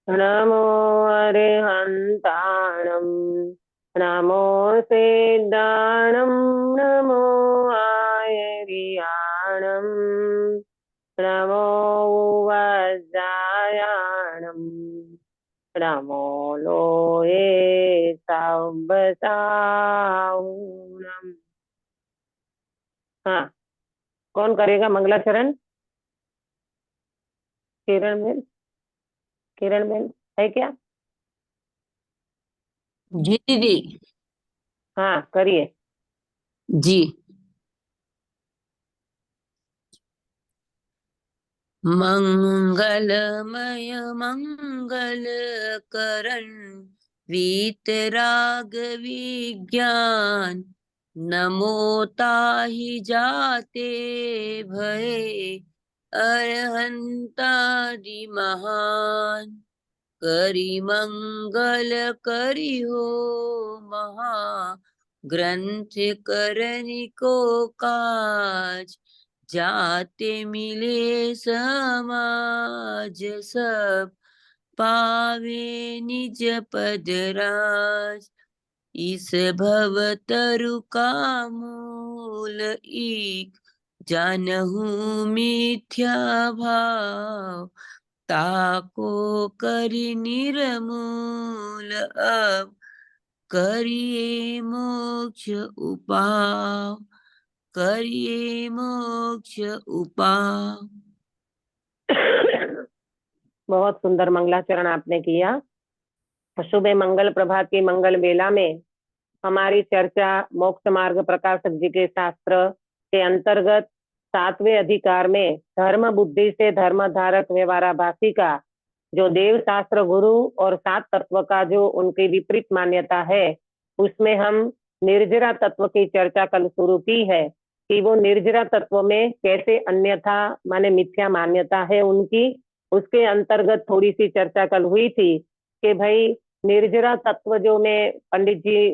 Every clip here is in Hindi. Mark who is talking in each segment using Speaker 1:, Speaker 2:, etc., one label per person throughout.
Speaker 1: नमो अरिहन्ताणं नमो सिद्धाणं नमो आयर्याणं नमो वज्रायाणं नमो लोये सब्बसाहुणम्। हाँ, कौन करेगा मंगलाचरण? किरण बेन, किरण बेन है क्या?
Speaker 2: जी दीदी।
Speaker 1: हाँ करिए।
Speaker 2: जी। मंगलमय मंगल करण वीतराग विज्ञान नमो ताहि जाते भये अरहंतादि महान करि मंगल करि हो महा ग्रंथ करनि को काज जाते मिले समाज सब पावे निज पद राज इस भव तरु का मूल एक जानहु मिथ्या भाव ताको करि निर्मूल अब करिए मोक्ष उपाय करिए मोक्ष उपाय।
Speaker 1: बहुत सुंदर मंगलाचरण आपने किया। शुभ मंगल प्रभात की मंगल बेला में हमारी चर्चा मोक्ष मार्ग प्रकाशक जी के शास्त्र के अंतर्गत 7वें अधिकार में धर्म बुद्धि से धर्म धारक व्यवहाराभासी का जो देव शास्त्र गुरु और 7 तत्व का जो उनकी विपरीत मान्यता है, उसमें हम निर्जरा तत्व की चर्चा कल शुरू की है कि वो निर्जरा तत्व में कैसे अन्यथा माने मिथ्या मान्यता है उनकी। उसके अंतर्गत थोड़ी सी चर्चा कल हुई थी कि भाई निर्जरा तत्व जो में पंडित जी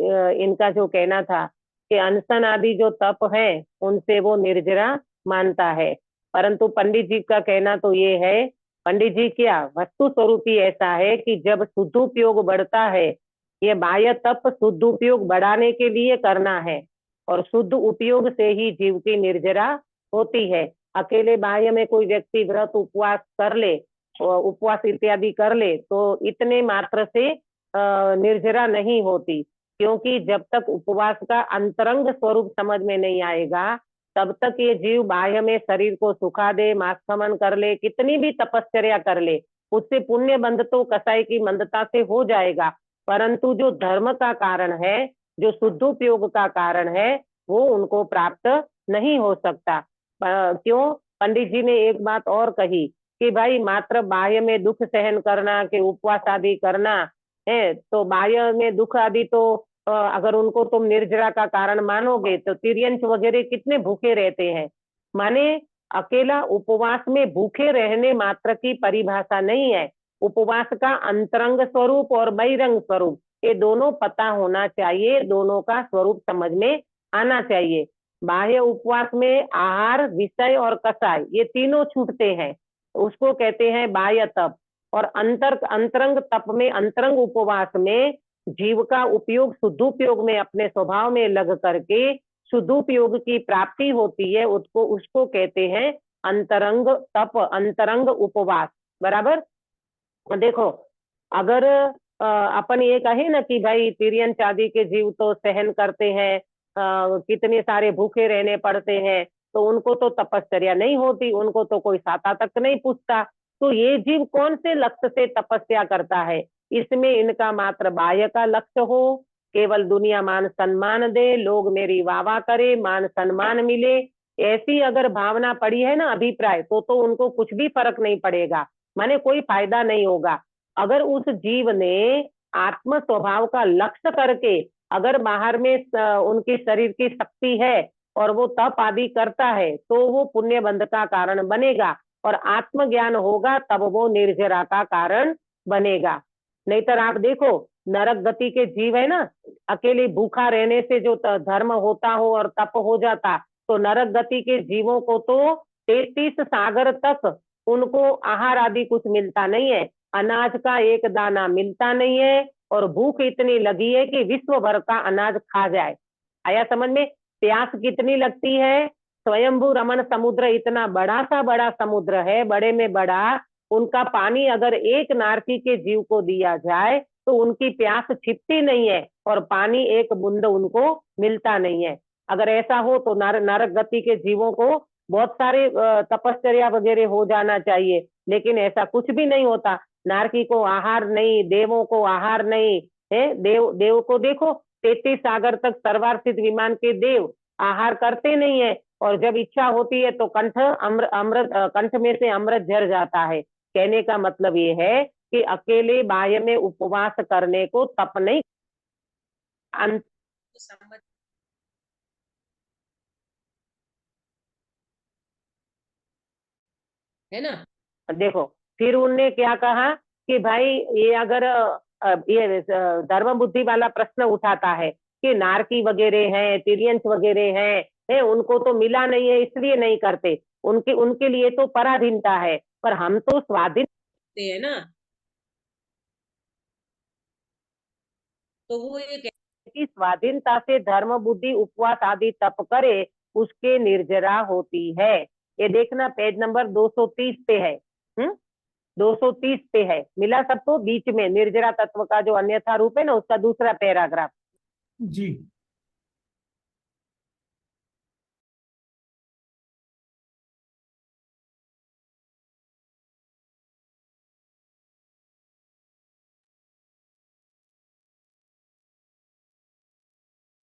Speaker 1: इनका जो कहना था कि अनशन आदि जो तप है उनसे वो निर्जरा मानता है, परंतु पंडित जी का कहना तो ये है, पंडित जी क्या वस्तु स्वरूप ही ऐसा है कि जब शुद्ध उपयोग बढ़ता है, ये बाह्य तप शुद्ध उपयोग बढ़ाने के लिए करना है और शुद्ध उपयोग से ही जीव की निर्जरा होती है। अकेले बाह्य में कोई व्यक्ति व्रत उपवास कर ले, उपवास इत्यादि कर ले तो इतने मात्र से निर्जरा नहीं होती, क्योंकि जब तक उपवास का अंतरंग स्वरूप समझ में नहीं आएगा तब तक ये जीव बाह्य में शरीर को सुखा दे, मांसखमन कर ले, कितनी भी तपश्चर्या कर ले, उससे पुण्य बंध तो कसाई की मंदता से हो जाएगा, परंतु जो धर्म का कारण है, जो शुद्धोपयोग का कारण है, वो उनको प्राप्त नहीं हो सकता। क्यों? पंडित जी ने एक बात और कही कि भाई मात्र बाह्य में दुख सहन करना कि उपवास आदि करना है, तो बाह्य में दुख आदि तो अगर उनको तुम निर्जरा का कारण मानोगे तो तिर्यंच वगैरह कितने भूखे रहते हैं। माने अकेला उपवास में भूखे रहने मात्र की परिभाषा नहीं है, उपवास का अंतरंग स्वरूप और बहिरंग स्वरूप ये दोनों पता होना चाहिए, दोनों का स्वरूप समझ में आना चाहिए। बाह्य उपवास में आहार, विषय और कषाय ये तीनों छूटते हैं, उसको कहते हैं बाह्य तप। और अंतरंग तप में, अंतरंग उपवास में जीव का उपयोग शुद्धोपयोग में अपने स्वभाव में लग करके शुद्धोपयोग की प्राप्ति होती है, उसको उसको कहते हैं अंतरंग तप, अंतरंग उपवास। बराबर। देखो, अगर अपन ये कहे ना कि भाई तिर्यन आदि के जीव तो सहन करते हैं, कितने सारे भूखे रहने पड़ते हैं, तो उनको तो तपस्या नहीं होती, उनको तो कोई साता तक नहीं पूछता, तो ये जीव कौन से लक्ष्य से तपस्या करता है? इसमें इनका मात्र बाह्य का लक्ष्य हो, केवल दुनिया मान सम्मान दे, लोग मेरी वाह करे, मान सम्मान मिले, ऐसी अगर भावना पड़ी है ना अभिप्राय, तो उनको कुछ भी फर्क नहीं पड़ेगा, माने कोई फायदा नहीं होगा। अगर उस जीव ने आत्म स्वभाव का लक्ष्य करके अगर बाहर में उनकी शरीर की शक्ति है और वो तप आदि करता है तो वो पुण्य बंध का कारण बनेगा, और आत्मज्ञान होगा तब वो निर्जरा का कारण बनेगा। नहीं तो आप देखो, नरक गति के जीव है ना, अकेले भूखा रहने से जो धर्म होता हो और तप हो जाता, तो नरक गति के जीवों को तो 33 सागर तक उनको आहार आदि कुछ मिलता नहीं है, अनाज का एक दाना मिलता नहीं है और भूख इतनी लगी है कि विश्व भर का अनाज खा जाए। आया समझ में? प्यास कितनी लगती है? स्वयंभू रमण समुद्र इतना बड़ा सा बड़ा समुद्र है, बड़े में बड़ा, उनका पानी अगर एक नारकी के जीव को दिया जाए तो उनकी प्यास छिपती नहीं है और पानी एक बूंद उनको मिलता नहीं है। अगर ऐसा हो तो नरक गति के जीवों को बहुत सारे तपश्चर्या वगैरह हो जाना चाहिए, लेकिन ऐसा कुछ भी नहीं होता। नारकी को आहार नहीं, देवों को आहार नहीं है। देव को देखो, 33 सागर तक सर्वार्थित विमान के देव आहार करते नहीं है, और जब इच्छा होती है तो कंठ में से अमृत झर जाता है। कहने का मतलब ये है कि अकेले बाह्य में उपवास करने को तप नहीं, अंत समझ, है ना? देखो, फिर उनने क्या कहा कि भाई ये अगर ये धर्म बुद्धि वाला प्रश्न उठाता है कि नारकी वगैरह है, तिर्यंस वगैरह है, उनको तो मिला नहीं है इसलिए नहीं करते, उनके उनके लिए तो पराधीनता है, पर हम तो स्वाधीन है ना। तो वो ये कहते हैं कि स्वाधीनता से धर्म बुद्धि उपवास आदि तप करे उसके निर्जरा होती है। ये देखना पेज नंबर 230 पे है। 230 पे है, मिला सबको? बीच में निर्जरा तत्व का जो अन्यथा रूप है ना, उसका दूसरा पैराग्राफ।
Speaker 3: जी।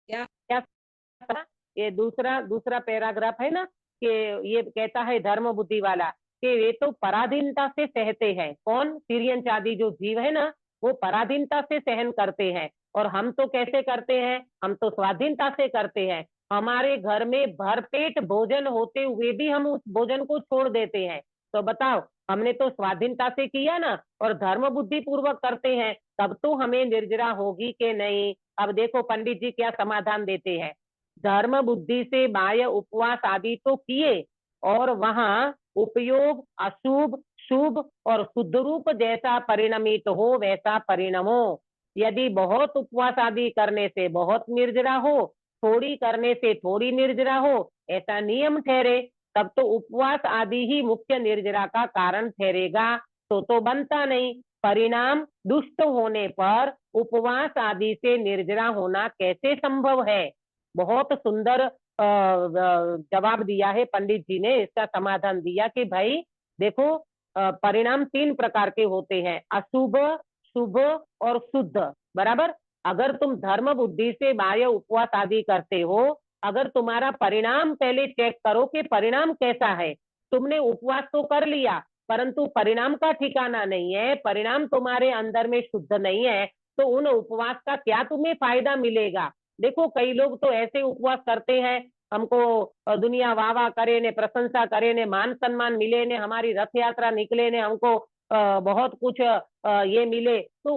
Speaker 1: क्या क्या था? ये दूसरा दूसरा पैराग्राफ है ना, कि ये कहता है धर्म बुद्धि वाला कि ये तो पराधीनता से सहते हैं। कौन? तिर्यंच आदि जो जीव है ना, वो पराधीनता से सहन करते हैं, और हम तो कैसे करते हैं? हम तो स्वाधीनता से करते हैं। हमारे घर में भरपेट भोजन होते हुए भी हम उस भोजन को छोड़ देते हैं। तो बताओ, हमने तो स्वाधीनता से किया ना, और धर्म बुद्धि पूर्वक करते हैं, तब तो हमें निर्जरा होगी कि नहीं? अब देखो पंडित जी क्या समाधान देते हैं। धर्म बुद्धि से बाह्य उपवास आदि तो किए, और वहां उपयोग अशुभ शुभ और शुद्ध रूप जैसा परिणमित हो वैसा परिणमो। यदि बहुत उपवास आदि करने से बहुत निर्जरा हो, थोड़ी करने से थोड़ी निर्जरा हो, ऐसा नियम ठहरे, तब तो उपवास आदि ही मुख्य निर्जरा का कारण ठहरेगा। तो बनता नहीं। परिणाम दुष्ट होने पर उपवास आदि से निर्जरा होना कैसे संभव है? बहुत सुंदर जवाब दिया है पंडित जी ने। इसका समाधान दिया कि भाई देखो, परिणाम 3 प्रकार के होते हैं, अशुभ शुभ और शुद्ध। बराबर? अगर तुम धर्म बुद्धि से बाह्य उपवास आदि करते हो, अगर तुम्हारा परिणाम पहले चेक करो कि परिणाम कैसा है। तुमने उपवास तो कर लिया, परंतु परिणाम का ठिकाना नहीं है, परिणाम तुम्हारे अंदर में शुद्ध नहीं है, तो उन उपवास का क्या तुम्हें फायदा मिलेगा? देखो, कई लोग तो ऐसे उपवास करते हैं, हमको दुनिया वाह वाह करे ने, प्रशंसा करे ने, मान सम्मान मिले ने, हमारी रथ यात्रा निकले ने, हमको बहुत कुछ ये मिले, तो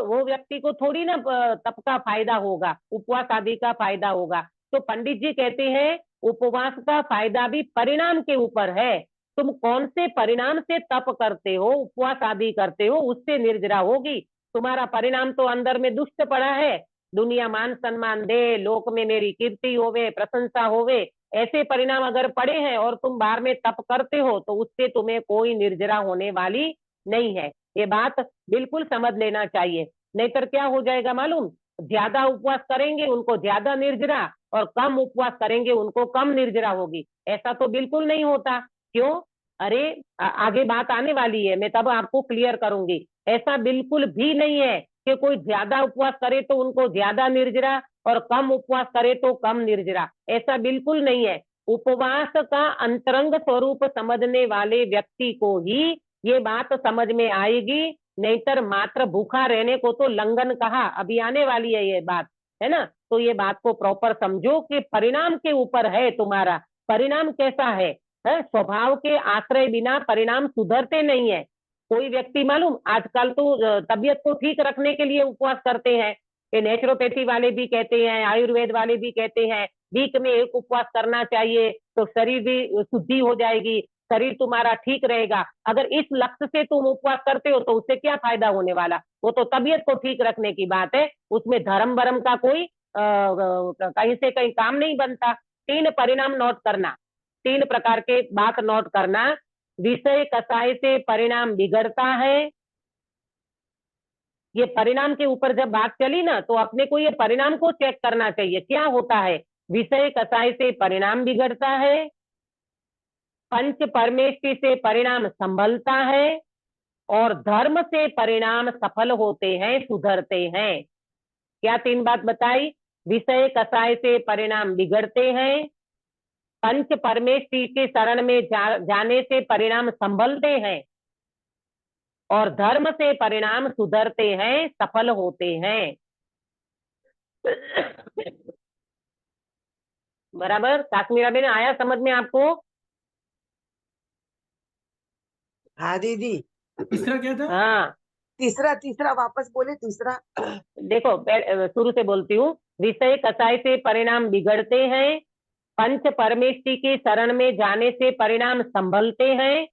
Speaker 1: वो व्यक्ति को थोड़ी ना तप का फायदा होगा, उपवास आदि का फायदा होगा। तो पंडित जी कहते हैं उपवास का फायदा भी परिणाम के ऊपर है। तुम कौन से परिणाम से तप करते हो, उपवास आदि करते हो, उससे निर्जरा होगी। तुम्हारा परिणाम तो अंदर में दुष्ट पड़ा है, दुनिया मान सम्मान दे, लोक में मेरी कीर्ति होवे, प्रशंसा होवे, ऐसे परिणाम अगर पड़े हैं और तुम बाहर में तप करते हो, तो उससे तुम्हें कोई निर्जरा होने वाली नहीं है। ये बात बिल्कुल समझ लेना चाहिए। नहीं तो क्या हो जाएगा मालूम? ज्यादा उपवास करेंगे उनको ज्यादा निर्जरा, और कम उपवास करेंगे उनको कम निर्जरा होगी। ऐसा तो बिल्कुल नहीं होता। क्यों? अरे आगे बात आने वाली है, मैं तब आपको क्लियर करूंगी। ऐसा बिल्कुल भी नहीं है कि कोई ज्यादा उपवास करे तो उनको ज्यादा निर्जरा और कम उपवास करे तो कम निर्जरा। ऐसा बिल्कुल नहीं है। उपवास का अंतरंग स्वरूप समझने वाले व्यक्ति को ही ये बात समझ में आएगी, नहींतर मात्र भूखा रहने को तो लंघन कहा। अभी आने वाली है ये बात, है ना? तो ये बात को प्रॉपर समझो कि परिणाम के ऊपर है तुम्हारा। परिणाम कैसा है? स्वभाव के आश्रय बिना परिणाम सुधरते नहीं है। कोई व्यक्ति मालूम आजकल तो तबियत को ठीक रखने के लिए उपवास करते हैं। ये नेचुरोपैथी वाले भी कहते हैं, आयुर्वेद वाले भी कहते हैं वीक में एक उपवास करना चाहिए तो शरीर भी शुद्धि हो जाएगी। शरीर तुम्हारा ठीक रहेगा। अगर इस लक्ष्य से तुम उपवास करते हो तो उससे क्या फायदा होने वाला? वो तो तबीयत को ठीक रखने की बात है, उसमें धर्म वरम का कोई कहीं से कहीं काम नहीं बनता। 3 परिणाम नोट करना, 3 प्रकार के बात नोट करना। विषय कसाय से परिणाम बिगड़ता है। ये परिणाम के ऊपर जब बात चली ना, तो अपने को ये परिणाम को चेक करना चाहिए क्या होता है। विषय कसाय से परिणाम बिगड़ता है, पंच परमेष्टि से परिणाम संभलता है, और धर्म से परिणाम सफल होते हैं, सुधरते हैं। क्या 3 बात बताई? विषय कसाय से परिणाम बिगड़ते हैं, पंच परमेष्टि के शरण में जाने से परिणाम संभलते हैं, और धर्म से परिणाम सुधरते हैं, सफल होते हैं। बराबर काश्मीरा बेन, आया समझ में आपको?
Speaker 3: हाँ दीदी।
Speaker 4: तीसरा क्या था?
Speaker 1: हाँ
Speaker 3: तीसरा तीसरा वापस बोले तीसरा।
Speaker 1: देखो, शुरू से बोलती हूँ। विषय कसाय से परिणाम बिगड़ते हैं, पंच परमेष्टि के शरण में जाने से परिणाम संभलते हैं,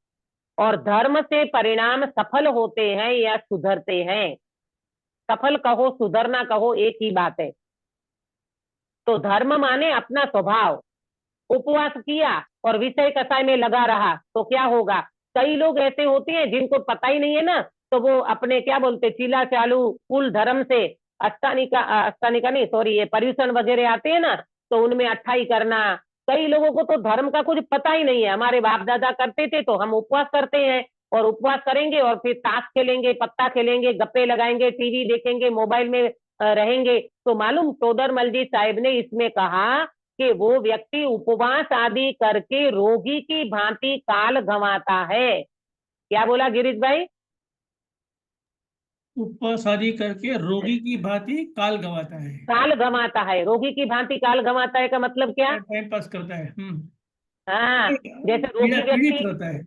Speaker 1: और धर्म से परिणाम सफल होते हैं या सुधरते हैं। सफल कहो सुधरना कहो एक ही बात है। तो धर्म माने अपना स्वभाव। उपवास किया और विषय कसाय में लगा रहा तो क्या होगा? कई लोग ऐसे होते हैं जिनको पता ही नहीं है ना, तो वो अपने क्या बोलते चीला चालू कुल धर्म से अष्टानिका नहीं, सॉरी, ये पर्यूषण वगैरह आते हैं ना, तो उनमें अट्ठाई करना। कई लोगों को तो धर्म का कुछ पता ही नहीं है। हमारे बाप दादा करते थे तो हम उपवास करते हैं, और उपवास करेंगे और फिर ताश खेलेंगे, पत्ता खेलेंगे, गप्पे लगाएंगे, टीवी देखेंगे, मोबाइल में रहेंगे। तो मालूम तोदरमल जी साहिब ने इसमें कहा कि वो व्यक्ति उपवास आदि करके रोगी की भांति काल गंवाता है। क्या बोला गिरीश भाई?
Speaker 4: उपवास आदि करके रोगी की भांति काल गंवाता है।
Speaker 1: काल गंवाता है, रोगी की भांति काल गंवाता है का मतलब क्या?
Speaker 4: टाइम पास करता है।
Speaker 1: हाँ, जैसे रोगी
Speaker 4: पीड़ित
Speaker 1: व्यक्ति,
Speaker 4: रहता है।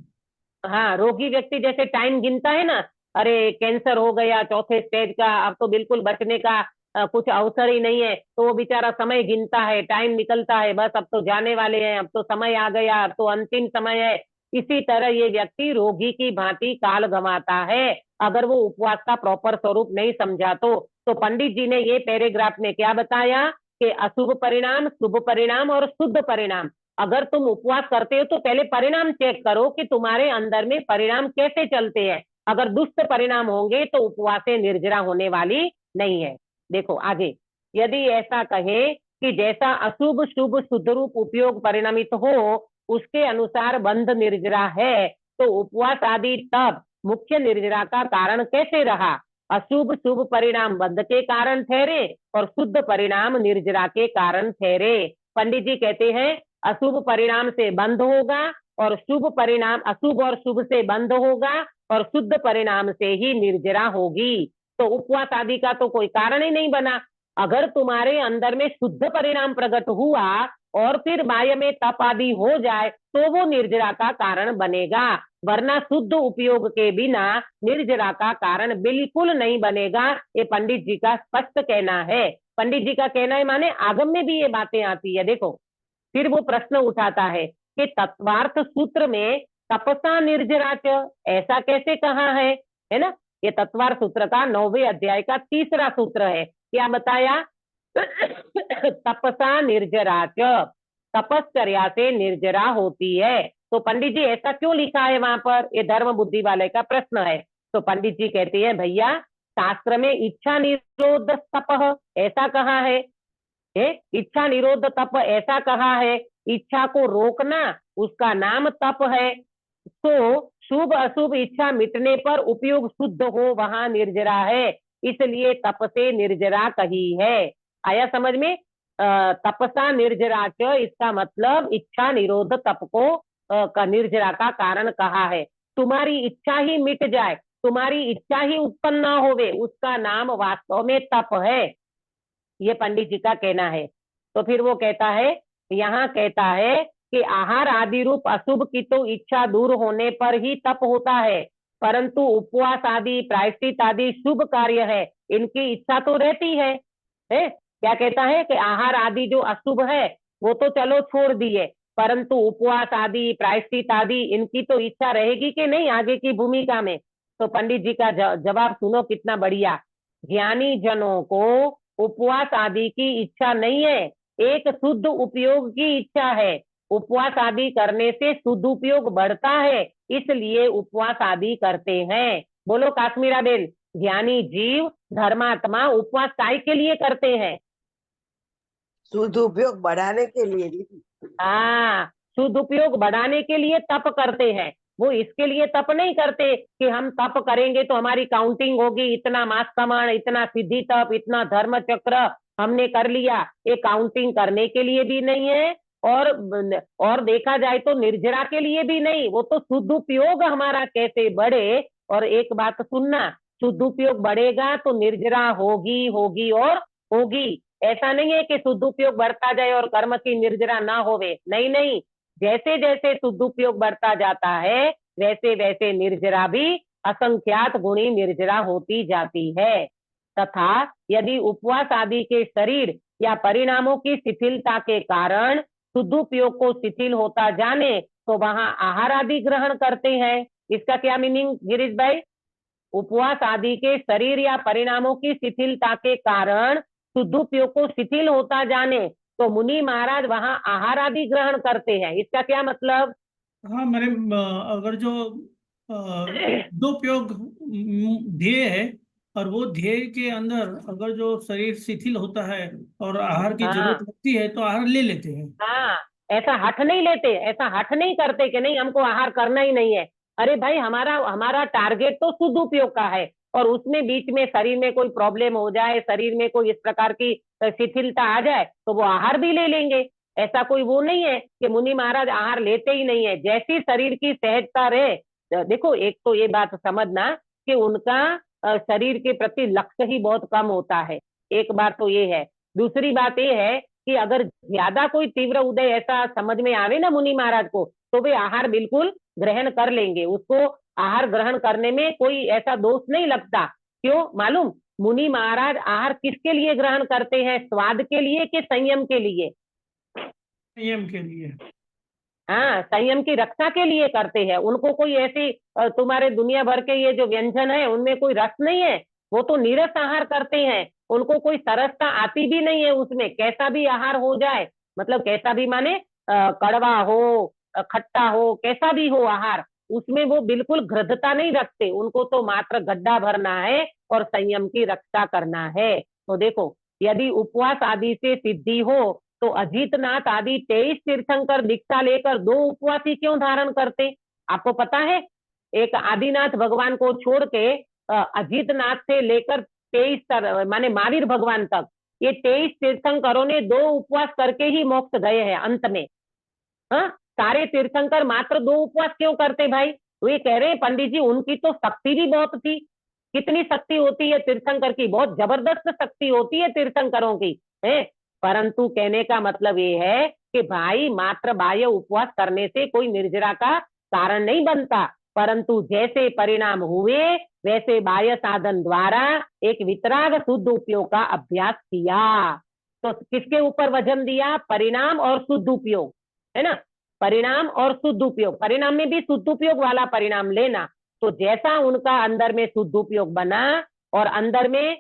Speaker 1: हाँ रोगी व्यक्ति जैसे टाइम गिनता है ना, अरे कैंसर हो गया चौथे स्टेज का, अब तो बिल्कुल बचने का कुछ अवसर ही नहीं है, तो वो बेचारा समय गिनता है, टाइम निकलता है, बस अब तो जाने वाले हैं, अब तो समय आ गया, अब तो अंतिम समय है। इसी तरह ये व्यक्ति रोगी की भांति काल गंवाता है, अगर वो उपवास का प्रॉपर स्वरूप नहीं समझा तो पंडित जी ने ये पैराग्राफ में क्या बताया कि अशुभ परिणाम, शुभ परिणाम और शुद्ध परिणाम। अगर तुम उपवास करते हो तो पहले परिणाम चेक करो कि तुम्हारे अंदर में परिणाम कैसे चलते हैं। अगर दुष्ट परिणाम होंगे तो उपवास से निर्जरा होने वाली नहीं है। देखो आगे, यदि ऐसा कहे कि जैसा अशुभ शुभ शुद्ध रूप उपयोग परिणामित हो उसके अनुसार बंध निर्जरा है, तो उपवास आदि तब मुख्य निर्जरा का कारण कैसे रहा? अशुभ शुभ परिणाम बंध के कारण ठहरे और शुद्ध परिणाम निर्जरा के कारण ठहरे। पंडित जी कहते हैं अशुभ परिणाम से बंध होगा, और शुभ परिणाम, अशुभ और शुभ से बंध होगा, और शुद्ध परिणाम से ही निर्जरा होगी। तो उपवास आदि का तो कोई कारण ही नहीं बना। अगर तुम्हारे अंदर में शुद्ध परिणाम प्रकट हुआ और फिर बाह्य में तप आदि हो जाए तो वो निर्जरा का कारण बनेगा, वरना शुद्ध उपयोग के बिना निर्जरा का कारण बिल्कुल नहीं बनेगा। ये पंडित जी का स्पष्ट कहना है। पंडित जी का कहना है माने आगम में भी ये बातें आती है। देखो, फिर वो प्रश्न उठाता है कि तत्वार्थ सूत्र में तपसा निर्जराच ऐसा कैसे कहा है ना? ये तत्वार्थ सूत्र का 9वें अध्याय का 3रा सूत्र है। क्या बताया? तपसा निर्जराच, तपश्चर्या से निर्जरा होती है। तो पंडित जी ऐसा क्यों लिखा है वहां पर? ये धर्म बुद्धि वाले का प्रश्न है। तो पंडित जी कहते हैं भैया, शास्त्र में इच्छा निरोध तप ऐसा कहा है, इच्छा निरोध तप ऐसा कहा है। इच्छा को रोकना उसका नाम तप है। तो शुभ अशुभ इच्छा मिटने पर उपयोग शुद्ध हो वहां निर्जरा है, इसलिए तप से निर्जरा कही है। आया समझ में? तपसा निर्जराच, इसका मतलब इच्छा निरोध तप को का निर्जरा का कारण कहा है। तुम्हारी इच्छा ही मिट जाए, तुम्हारी इच्छा ही उत्पन्न ना होवे, उसका नाम वास्तव में तप है। ये पंडित जी का कहना है। तो फिर वो कहता है, यहाँ कहता है कि आहार आदि रूप अशुभ की तो इच्छा दूर होने पर ही तप होता है, परंतु उपवास आदि प्रायश्चित आदि शुभ कार्य है, इनकी इच्छा तो रहती है? क्या कहता है कि आहार आदि जो अशुभ है वो तो चलो छोड़ दिए, परंतु उपवास आदि, प्रायश्चित आदि, इनकी तो इच्छा रहेगी कि नहीं आगे की भूमिका में? तो पंडित जी का जवाब सुनो कितना बढ़िया। ज्ञानी जनों को उपवास आदि की इच्छा नहीं है, एक शुद्ध उपयोग की इच्छा है। उपवास आदि करने से शुद्ध उपयोग बढ़ता है, इसलिए उपवास आदि करते हैं। बोलो काश्मीरा बेन, ज्ञानी जीव धर्मात्मा उपवास काय के लिए करते हैं?
Speaker 3: शुद्ध उपयोग बढ़ाने के लिए दीदी।
Speaker 1: हाँ, शुद्ध उपयोग बढ़ाने के लिए तप करते हैं। वो इसके लिए तप नहीं करते कि हम तप करेंगे तो हमारी काउंटिंग होगी, इतना मास्तमण, इतना सिद्धि तप, इतना धर्म चक्र हमने कर लिया। ये काउंटिंग करने के लिए भी नहीं है, और देखा जाए तो निर्जरा के लिए भी नहीं। वो तो शुद्ध उपयोग हमारा कैसे बढ़े। और एक बात सुनना, शुद्ध उपयोग बढ़ेगा तो निर्जरा होगी होगी और होगी। ऐसा नहीं है कि शुद्ध उपयोग बढ़ता जाए और कर्म की निर्जरा ना होवे, नहीं नहीं। जैसे जैसे शुद्ध उपयोग बढ़ता जाता है वैसे वैसे निर्जरा भी असंख्यात गुणी निर्जरा होती जाती है। तथा यदि उपवास आदि के शरीर या परिणामों की शिथिलता के कारण शुद्ध उपयोग को शिथिल होता जाने तो वहां आहार आदि ग्रहण करते हैं। इसका क्या मीनिंग गिरीश भाई? उपवास आदि के शरीर या परिणामों की शिथिलता के कारण शुद्ध उपयोग को शिथिल होता जाने तो मुनि महाराज वहां आहार आदि ग्रहण करते हैं। इसका क्या मतलब?
Speaker 4: हाँ मैंने अगर जो दो उपयोग ध्येय है और वो ध्येय के अंदर अगर जो शरीर शिथिल होता है और आहार की
Speaker 1: हाँ
Speaker 4: जरूरत लगती है तो आहार ले लेते हैं।
Speaker 1: हाँ, ऐसा हठ नहीं लेते, ऐसा हठ नहीं करते कि नहीं हमको आहार करना ही नहीं है। अरे भाई, हमारा हमारा टारगेट तो शुद्ध उपयोग का है, और उसमें बीच में शरीर में कोई प्रॉब्लम हो जाए, शरीर में कोई इस प्रकार की शिथिलता आ जाए तो वो आहार भी ले लेंगे। ऐसा कोई वो नहीं है कि मुनि महाराज आहार लेते ही नहीं है। जैसी शरीर की सहजता रहे। देखो, एक तो ये बात समझना कि उनका शरीर के प्रति लक्ष्य ही बहुत कम होता है। एक बात तो ये है। दूसरी बात ये है कि अगर ज्यादा कोई तीव्र उदय ऐसा समझ में आवे ना मुनि महाराज को, तो वे आहार बिल्कुल ग्रहण कर लेंगे। उसको आहार ग्रहण करने में कोई ऐसा दोष नहीं लगता। क्यों मालूम? मुनि महाराज आहार किसके लिए ग्रहण करते हैं? स्वाद के लिए कि संयम के लिए?
Speaker 4: संयम के लिए।
Speaker 1: हाँ, संयम की रक्षा के लिए करते हैं। उनको कोई ऐसी तुम्हारे दुनिया भर के ये जो व्यंजन है उनमें कोई रस नहीं है। वो तो नीरस आहार करते हैं। उनको कोई सरसता आती भी नहीं है उसमें, कैसा भी आहार हो जाए। मतलब कैसा भी माने कड़वा हो, खट्टा हो, कैसा भी हो आहार, उसमें वो बिल्कुल घृणता नहीं रखते। उनको तो मात्र गड्ढा भरना है और संयम की रक्षा करना है। तो देखो, यदि उपवास आदि से सिद्धि हो तो अजीतनाथ आदि 23 तीर्थंकर दीक्षा लेकर 2 उपवासी क्यों धारण करते? आपको पता है? एक आदिनाथ भगवान को छोड़ के अजीतनाथ से लेकर 23 माने महावीर भगवान तक, ये 23 तीर्थंकरों ने 2 उपवास करके ही मोक्ष गए हैं अंत में। हाँ, सारे तीर्थंकर मात्र 2 उपवास क्यों करते भाई? वो ये कह रहे हैं पंडित जी उनकी तो शक्ति भी बहुत थी। कितनी शक्ति होती है तीर्थंकर की? बहुत जबरदस्त शक्ति होती है तीर्थंकरों की, है। परंतु कहने का मतलब ये है कि भाई मात्र बाह्य उपवास करने से कोई निर्जरा का कारण नहीं बनता, परंतु जैसे परिणाम हुए वैसे बाह्य साधन द्वारा एक वितराग शुद्ध उपयोग का अभ्यास किया। तो किसके ऊपर वजन दिया? परिणाम और शुद्ध उपयोग, है ना। परिणाम और शुद्ध उपयोग, परिणाम में भी शुद्ध उपयोग वाला परिणाम लेना। तो उनका अंदर में शुद्ध उपयोग बना और अंदर में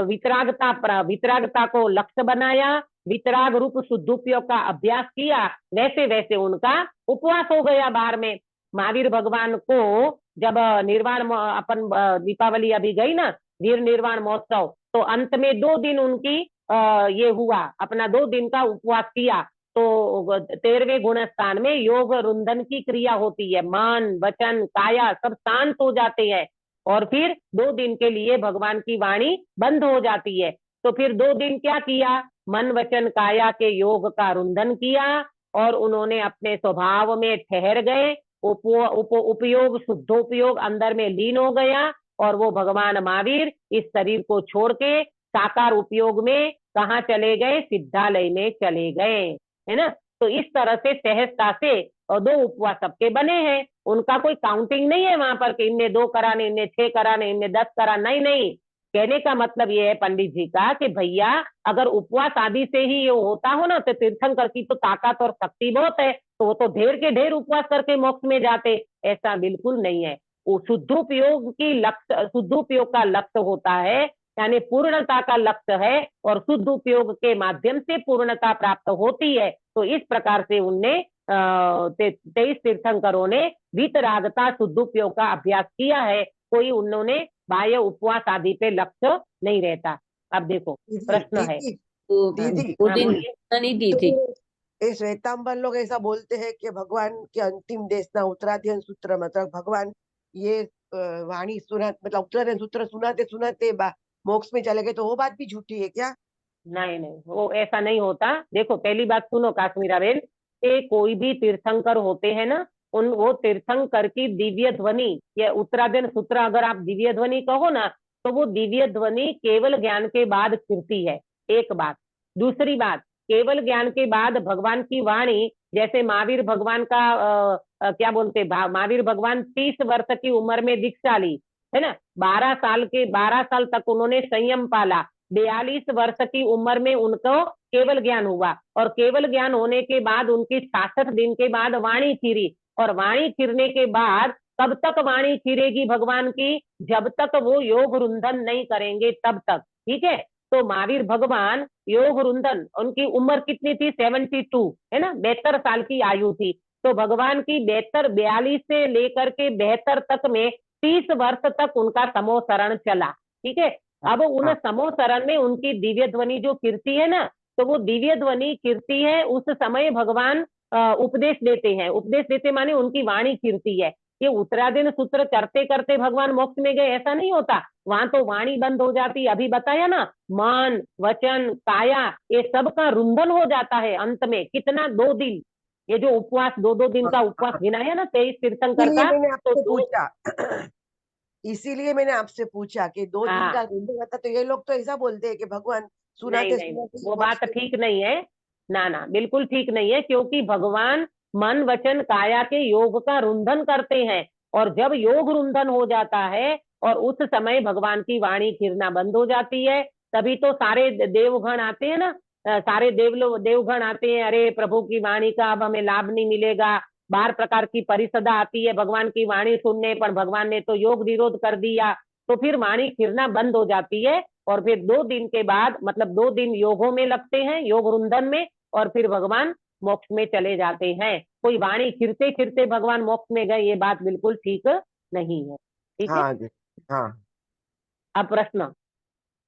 Speaker 1: वितरागता को लक्ष्य बनाया, वितराग रूप शुद्ध उपयोग का अभ्यास किया, वैसे वैसे उनका उपवास हो गया बाहर में। महावीर भगवान को जब निर्वाण अपन दीपावली अभी गई ना, वीर निर्वाण महोत्सव, तो अंत में 2 दिन उनकी ये हुआ, अपना 2 दिन का उपवास किया। तो 13वें गुण स्थान में योग रुंधन की क्रिया होती है। मन वचन काया सब शांत हो जाते हैं और फिर 2 दिन के लिए भगवान की वाणी बंद हो जाती है। तो फिर 2 दिन क्या किया? मन वचन काया के योग का रुंधन किया और उन्होंने अपने स्वभाव में ठहर गए। उपयोग शुद्धोपयोग अंदर में लीन हो गया और वो भगवान महावीर इस शरीर को छोड़ के साकार उपयोग में कहाँ चले गए? सिद्धालय में चले गए, है ना। तो इस तरह से सहजता से और 2 उपवास सबके बने हैं। उनका कोई काउंटिंग नहीं है वहां पर कि इनने 2 कराने, इनने 6 कराने, इनने 10 करा, नहीं नहीं। कहने का मतलब ये है पंडित जी का कि भैया अगर उपवास आदि से ही ये होता हो ना तो तीर्थंकर की तो ताकत और शक्ति बहुत है, तो वो तो ढेर के ढेर उपवास करके मोक्ष में जाते। ऐसा बिल्कुल नहीं है। वो शुद्धोपयोग की लक्ष्य, शुद्धोपयोग का लक्ष्य होता है, यानी पूर्णता का लक्ष्य है, और शुद्ध उपयोग के माध्यम से पूर्णता प्राप्त होती है। तो इस प्रकार से उनने 23 तीर्थंकरों ने वीतरागता शुद्धोपयोग का अभ्यास किया है। कोई उन्होंने बाह्य उपवास आदि पे लक्ष्य नहीं रहता। अब देखो प्रश्न है।
Speaker 3: दीदी
Speaker 2: तो
Speaker 3: दीदी
Speaker 2: वो
Speaker 1: हाँ
Speaker 2: दिन
Speaker 1: बोलिए।
Speaker 2: नहीं दी थी।
Speaker 3: तो ये श्वेतांबर लोग ऐसा बोलते हैं कि भगवान के अंतिम देशना उत्तराध्ययन सूत्र मतलब भगवान ये वाणी सुना मतलब उत्तराध्ययन सूत्र सुनाते सुनाते मोक्ष में चले गए, तो वो बात भी झूठी है क्या?
Speaker 1: नहीं नहीं, वो ऐसा नहीं होता। देखो पहली बात सुनो काश्मीरा बेन, ये कोई भी तीर्थंकर होते हैं ना, उन वो तीर्थंकर की दिव्य ध्वनि या उत्तराध्ययन सूत्र अगर आप दिव्य ध्वनि कहो ना, तो वो दिव्य ध्वनि केवल ज्ञान के बाद फिरती है, एक बात। दूसरी बात, केवल ज्ञान के बाद भगवान की वाणी, जैसे महावीर भगवान का क्या बोलते महावीर भगवान 30 वर्ष की उम्र में दीक्षा ली है ना, 12 साल तक उन्होंने संयम पाला, 42 वर्ष की उम्र में उनको केवल ज्ञान हुआ, और केवल ज्ञान होने के बाद उनकी 66 दिन के बाद वाणी छिरी, और वाणी छिरने के बाद कब तक वाणी छिरेगी भगवान की, जब तक वो योग रुंधन नहीं करेंगे तब तक। ठीक है, तो महावीर भगवान योग रुंधन, उनकी उम्र कितनी थी, 72 है ना, 72 साल की आयु थी। तो भगवान की 42 से लेकर के 72 तक में 30 वर्ष तक उनका समूह शरण चला। ठीक है, अब उन समूह शरण में उनकी दिव्य ध्वनि जो कीर्ति है ना, तो वो दिव्य ध्वनि कीर्ति है, उस समय भगवान उपदेश देते हैं। उपदेश देते माने उनकी वाणी कीर्ति है। ये उत्तराधीन सूत्र करते करते भगवान मोक्ष में गए ऐसा नहीं होता, वहां तो वाणी बंद हो जाती। अभी बताया ना, मन वचन काया ये सब का रुंधन हो जाता है अंत में। कितना, 2 दिन, ये जो उपवास 2-2 दिन का उपवास गिनाया ना 23 तीर्थंकर
Speaker 3: इसीलिए
Speaker 1: का,
Speaker 3: मैंने
Speaker 1: तो
Speaker 3: आपसे
Speaker 1: 2,
Speaker 3: पूछा इसीलिए मैंने आपसे पूछा कि 2 दिन का
Speaker 1: हाँ
Speaker 3: रुंधन रहता, तो ये लोग तो ऐसा बोलते हैं कि भगवान
Speaker 1: नहीं
Speaker 3: सुनाते
Speaker 1: नहीं नहीं,
Speaker 3: सुनाते
Speaker 1: वो
Speaker 3: मोक्ष
Speaker 1: बात
Speaker 3: में।
Speaker 1: ठीक नहीं है। ना ना, बिल्कुल ठीक नहीं है, क्योंकि भगवान मन वचन काया के योग का रुंधन करते हैं, और जब योग रुंधन हो जाता है और उस समय भगवान की वाणी गिरना बंद हो जाती है, तभी तो सारे देवगण आते हैं ना, सारे देवगण आते हैं, अरे प्रभु की वाणी का अब हमें लाभ नहीं मिलेगा। 12 प्रकार की परिषदा आती है भगवान की वाणी सुनने पर, भगवान ने तो योग विरोध कर दिया, तो फिर वाणी गिरना बंद हो जाती है। और फिर 2 दिन के बाद, मतलब 2 दिन योगों में लगते हैं, योग रुंधन में, और फिर भगवान मोक्ष में चले जाते हैं। कोई वाणी खिरते खिरते भगवान मोक्ष में गए, ये बात बिल्कुल ठीक नहीं है। ठीक है,
Speaker 3: हाँ जी, हाँ।
Speaker 1: अब प्रश्न,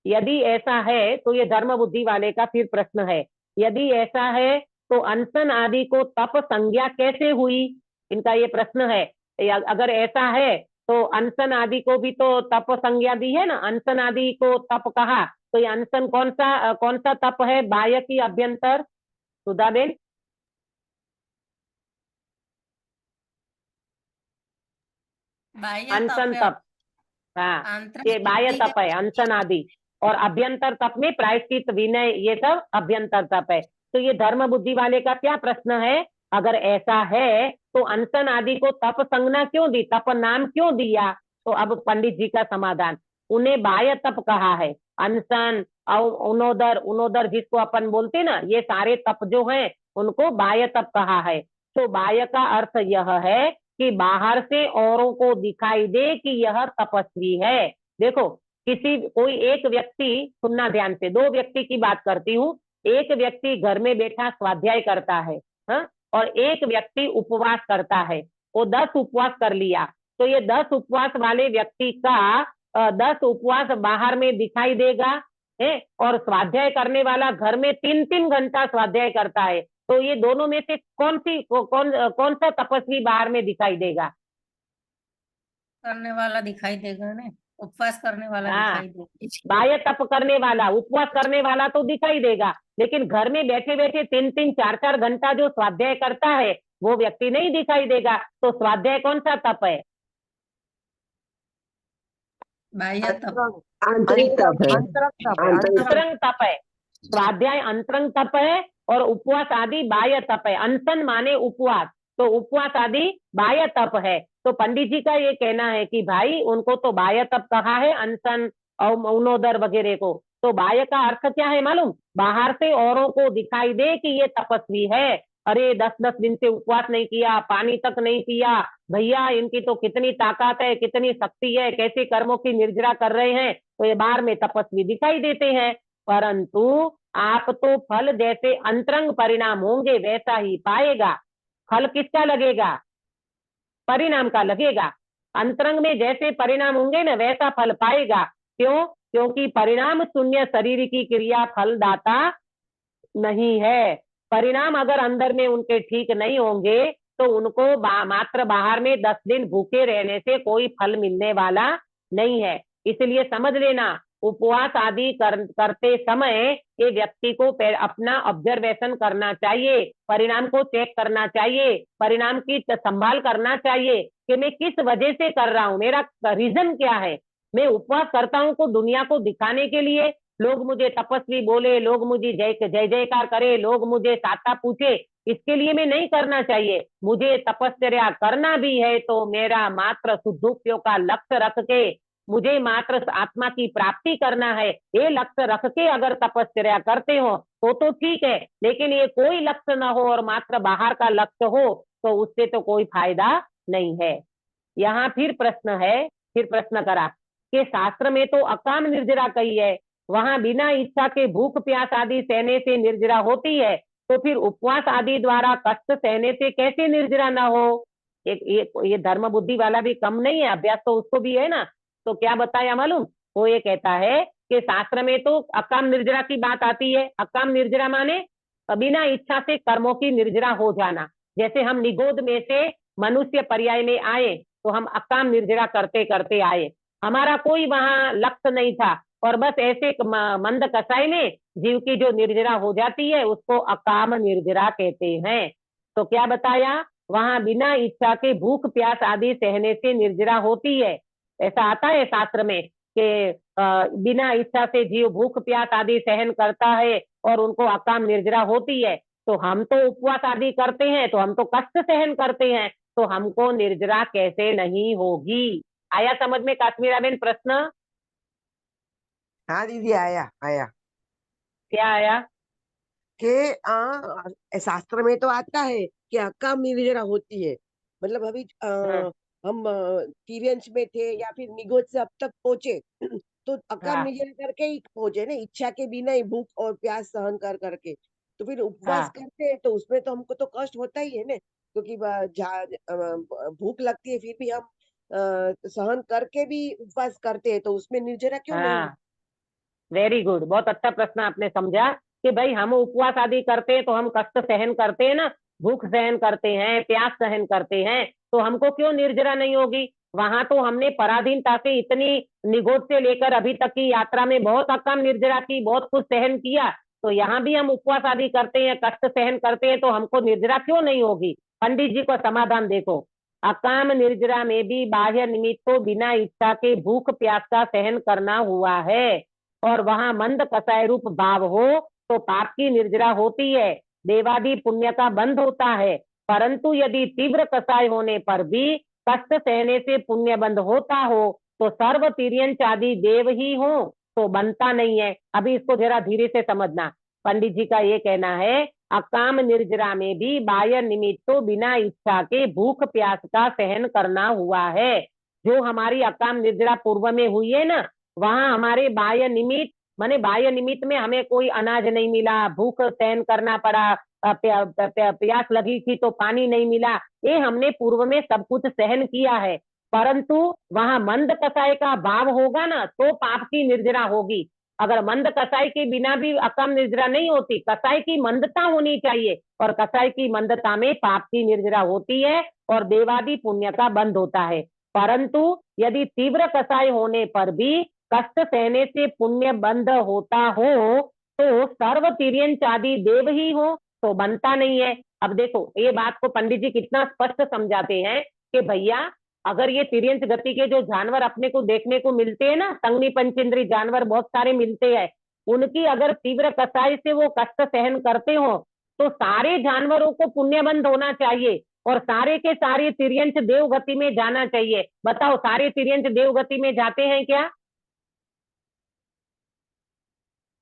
Speaker 1: यदि ऐसा है तो ये धर्म बुद्धि वाले का फिर प्रश्न है, यदि ऐसा है तो अनशन आदि को तप संज्ञा कैसे हुई, इनका ये प्रश्न है। अगर ऐसा है तो अनशन आदि को भी तो तप संज्ञा दी है ना, अनशन आदि को तप कहा, तो ये अनशन कौन सा तप है, बाह्य की अभ्यंतर, सुधाबेन?
Speaker 5: बाह्य
Speaker 1: अनशन
Speaker 5: तप है।
Speaker 1: तप, हाँ,
Speaker 5: आंतरिक
Speaker 1: ये बाह्य
Speaker 5: शुद्धि
Speaker 1: तप है अनशन आदि, और अभ्यंतर तप में प्रायश्चित विनय ये सब अभ्यंतर तप है। तो ये धर्म बुद्धि वाले का क्या प्रश्न है, अगर ऐसा है तो अनशन आदि को तप संज्ञा क्यों दी, तप नाम क्यों दिया? तो अब पंडित जी का समाधान, उन्हें बाह्य तप कहा है, अनशन और उनोदर, उनोदर जिसको अपन बोलते ना, ये सारे तप जो हैं उनको बाह्य तप कहा है। तो बाह्य का अर्थ यह है कि बाहर से औरों को दिखाई दे कि यह तपस्वी है। देखो, कोई एक व्यक्ति, सुनना ध्यान से, 2 व्यक्ति की बात करती हूँ। एक व्यक्ति घर में बैठा स्वाध्याय करता है, हाँ? और एक व्यक्ति उपवास करता है, वो 10 उपवास कर लिया, तो ये 10 उपवास वाले व्यक्ति का 10 उपवास बाहर में दिखाई देगा है, और स्वाध्याय करने वाला घर में 3-3 घंटा स्वाध्याय करता है, तो ये दोनों में से कौन सा तपस्वी बाहर में दिखाई देगा?
Speaker 5: करने वाला दिखाई देगा ना, उपवास करने वाला
Speaker 1: हाँ,
Speaker 5: दिखाई देगा।
Speaker 1: बाह्य तप करने वाला, उपवास करने वाला तो दिखाई देगा, लेकिन घर में बैठे बैठे 3-3, 4-4 घंटा जो स्वाध्याय करता है वो व्यक्ति नहीं दिखाई देगा। तो स्वाध्याय कौन सा तप है?
Speaker 5: बाह्य तप।
Speaker 3: आंतरिक तप है।
Speaker 6: अंतरंग तप है,
Speaker 3: आंतरिक
Speaker 1: अंतरंग तप है, स्वाध्याय अंतरंग तप है, और उपवास आदि बाह्य तप है। अनशन माने उपवास, तो उपवास आदि बाह्य तप है। तो पंडित जी का ये कहना है कि भाई उनको तो बाह्य तप कहा है, अनशन अवनोदर वगैरह को। तो बाह्य का अर्थ क्या है मालूम? बाहर से औरों को दिखाई दे कि ये तपस्वी है, अरे 10-10 दिन से उपवास नहीं किया, पानी तक नहीं पिया, भैया इनकी तो कितनी ताकत है, कितनी शक्ति है, कैसे कर्मों की निर्जरा कर रहे हैं, तो ये बाहर में तपस्वी दिखाई देते हैं। परंतु आप तो फल जैसे अंतरंग परिणाम होंगे वैसा ही पाएगा। फल किसका लगेगा? परिणाम का लगेगा। अंतरंग में जैसे परिणाम होंगे ना वैसा फल पाएगा। क्यों? क्योंकि परिणाम शून्य शरीर की क्रिया फलदाता नहीं है। परिणाम अगर अंदर में उनके ठीक नहीं होंगे तो उनको मात्र बाहर में 10 दिन भूखे रहने से कोई फल मिलने वाला नहीं है। इसलिए समझ लेना, उपवास आदि करते समय ये व्यक्ति को अपना ऑब्जर्वेशन करना चाहिए, परिणाम को चेक करना चाहिए, परिणाम की संभाल करना चाहिए कि मैं किस वजह से कर रहा हूँ, मेरा रीजन क्या है। मैं उपवास करता हूँ को दुनिया को दिखाने के लिए, लोग मुझे तपस्वी बोले, लोग मुझे जय जय जयकार करे, लोग मुझे साता पूछे, इसके लिए मैं नहीं करना चाहिए। मुझे तपस्या करना भी है तो मेरा मात्र शुद्धोपयोग का लक्ष्य रख के, मुझे मात्र आत्मा की प्राप्ति करना है, ये लक्ष्य रख के अगर तपस्या करते हो तो ठीक है। लेकिन ये कोई लक्ष्य ना हो और मात्र बाहर का लक्ष्य हो तो उससे तो कोई फायदा नहीं है। यहाँ फिर प्रश्न करा कि शास्त्र में तो अकाम निर्जरा कही है, वहां बिना इच्छा के भूख प्यास आदि सहने से निर्जरा होती है, तो फिर उपवास आदि द्वारा कष्ट सहने से कैसे निर्जरा ना हो? ये धर्म बुद्धि वाला भी कम नहीं है, अभ्यास तो उसको भी है ना। तो क्या बताया मालूम? वो ये कहता है कि शास्त्र में तो अकाम निर्जरा की बात आती है। अकाम निर्जरा माने बिना इच्छा से कर्मों की निर्जरा हो जाना। जैसे हम निगोद में से मनुष्य पर्याय में आए तो हम अकाम निर्जरा करते करते आए, हमारा कोई वहां लक्ष्य नहीं था, और बस ऐसे मंद कसाई में जीव की जो निर्जरा हो जाती है उसको अकाम निर्जरा कहते हैं। तो क्या बताया? वहां बिना इच्छा के भूख प्यास आदि सहने से निर्जरा होती है। ऐसा आता है शास्त्र में कि बिना इच्छा से जीव भूख प्यास आदि सहन करता है और उनको अकाम निर्जरा होती है। तो हम तो उपवास आदि करते हैं तो हम तो कष्ट सहन करते हैं, तो हमको निर्जरा कैसे नहीं होगी? आया समझ में काश्मीरा बेन प्रश्न?
Speaker 3: हाँ दीदी, आया आया।
Speaker 1: क्या आया?
Speaker 3: कि शास्त्र में तो आता है कि अकाम निर्जरा होती है। मतलब अभी
Speaker 1: हाँ
Speaker 3: हम तिर्यंश में थे या फिर निगोद से अब तक पहुंचे तो अकाम
Speaker 1: हाँ
Speaker 3: निर्जरा करके ही पहुंचे ना, इच्छा के बिना ही भूख और प्यास सहन कर करके। तो फिर उपवास
Speaker 1: हाँ
Speaker 3: करते हैं तो उसमें तो हमको तो कष्ट होता ही है ना, क्योंकि भूख लगती है फिर भी हम सहन करके भी उपवास करते हैं, तो उसमें निर्जरा क्यों नहीं होगी?
Speaker 1: हाँ, वेरी गुड, बहुत अच्छा प्रश्न आपने समझा कि भाई हम उपवास आदि करते हैं तो हम कष्ट सहन करते हैं ना, भूख सहन करते हैं, प्यास सहन करते हैं, तो हमको क्यों निर्जरा नहीं होगी? वहां तो हमने पराधीनता से इतनी निगोद से लेकर अभी तक की यात्रा में बहुत अकाम निर्जरा की, बहुत कुछ सहन किया, तो यहाँ भी हम उपवास आदि करते हैं, कष्ट सहन करते हैं, तो हमको निर्जरा क्यों नहीं होगी? पंडित जी को समाधान देखो। अकाम निर्जरा में भी बाह्य निमित्त तो बिना इच्छा के भूख प्यास का सहन करना हुआ है, और वहां मंद कसाय रूप भाव हो तो पाप की निर्जरा होती है, देवादि पुण्य का बंध होता है। परंतु यदि तीव्र कसाय होने पर भी कष्ट सहने से पुण्य बंध होता हो तो सर्व तिर्यंच आदि देव ही हो तो बनता नहीं है। अभी इसको जरा धीरे से समझना। पंडित जी का ये कहना है, अकाम निर्जरा में भी बाह्य निमित्त तो बिना इच्छा के भूख प्यास का सहन करना हुआ है। जो हमारी अकाम निर्जरा पूर्व में हुई है ना, वहां हमारे बाह्य निमित्त माने बाह्य निमित्त में हमें कोई अनाज नहीं मिला, भूख सहन करना पड़ा, प्यास लगी थी तो पानी नहीं मिला, ये हमने पूर्व में सब कुछ सहन किया है। परंतु वहां मंद कसाय का भाव होगा ना तो पाप की निर्जरा होगी। अगर मंद कसाई के बिना भी अकाम निर्जरा नहीं होती, कसाई की मंदता होनी चाहिए, और कसाई की मंदता में पाप की निर्जरा होती है और देवादि पुण्य का बंध होता है। परंतु यदि तीव्र कसाई होने पर भी कष्ट सहने से पुण्य बंध होता हो तो सर्व तिर्यंच आदि देव ही हो तो बनता नहीं है। अब देखो ये बात को पंडित जी कितना स्पष्ट समझाते हैं कि भैया अगर ये तिर्यंच गति के जो जानवर अपने को देखने को मिलते हैं ना, संगनी पंचेंद्री जानवर बहुत सारे मिलते हैं, उनकी अगर तीव्र कसाई से वो कष्ट सहन करते हो तो सारे जानवरों को पुण्यबंध होना चाहिए और सारे के सारे तिर्यंच देव गति में जाना चाहिए। बताओ सारे तिर्यंच देव गति में जाते हैं क्या?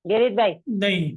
Speaker 1: गिरीश भाई?
Speaker 4: नहीं,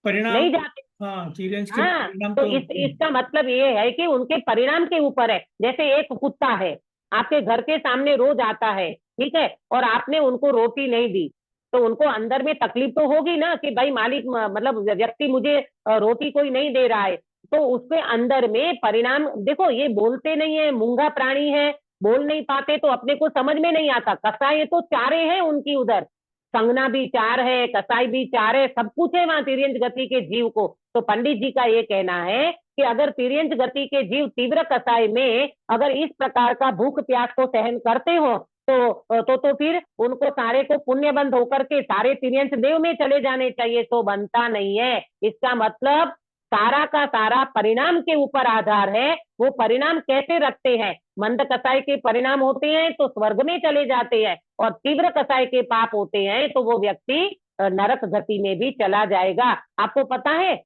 Speaker 4: परिणाम।
Speaker 1: नहीं जाते।
Speaker 4: हाँ, तिर्यंश के
Speaker 1: हाँ,
Speaker 4: परिणाम
Speaker 1: तो
Speaker 4: तो
Speaker 1: इसका मतलब ये है कि उनके परिणाम के ऊपर है। जैसे एक कुत्ता है, आपके घर के सामने रोज आता है, ठीक है, और आपने उनको रोटी नहीं दी, तो उनको अंदर में तकलीफ तो होगी ना कि भाई मालिक मतलब व्यक्ति मुझे रोटी कोई नहीं दे रहा है। तो उसके अंदर में परिणाम देखो, ये बोलते नहीं है, मूंगा प्राणी है, बोल नहीं पाते, तो अपने को समझ में नहीं आता। कसाई तो चारे हैं उनकी उधर, संगना भी चार है, कसाई भी चार है, सब कुछ है वहां तिर्यंच गति के जीव को। तो पंडित जी का ये कहना है कि अगर तिर्यंच गति के जीव तीव्र कसाई में अगर इस प्रकार का भूख प्यास को सहन करते हो तो फिर उनको सारे को पुण्य बंद होकर के सारे तिर्यंच देव में चले जाने चाहिए, तो बनता नहीं है। इसका मतलब सारा का सारा परिणाम के ऊपर आधार है। वो परिणाम कैसे रखते हैं? मंद कसाई के परिणाम होते हैं तो स्वर्ग में चले जाते हैं, और तीव्र कसाई के पाप होते हैं तो वो व्यक्ति नरक गति में भी चला जाएगा। आपको पता है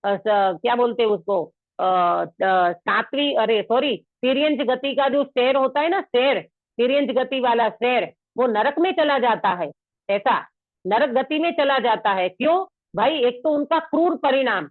Speaker 1: क्या बोलते हैं उसको, सातवीं, अरे सॉरी, तिर्यंच गति का जो शेर होता है ना, शेर, तिर्यंच गति वाला शेर, वो नरक में चला जाता है। ऐसा नरक गति में चला जाता है। क्यों भाई? एक तो उनका क्रूर परिणाम,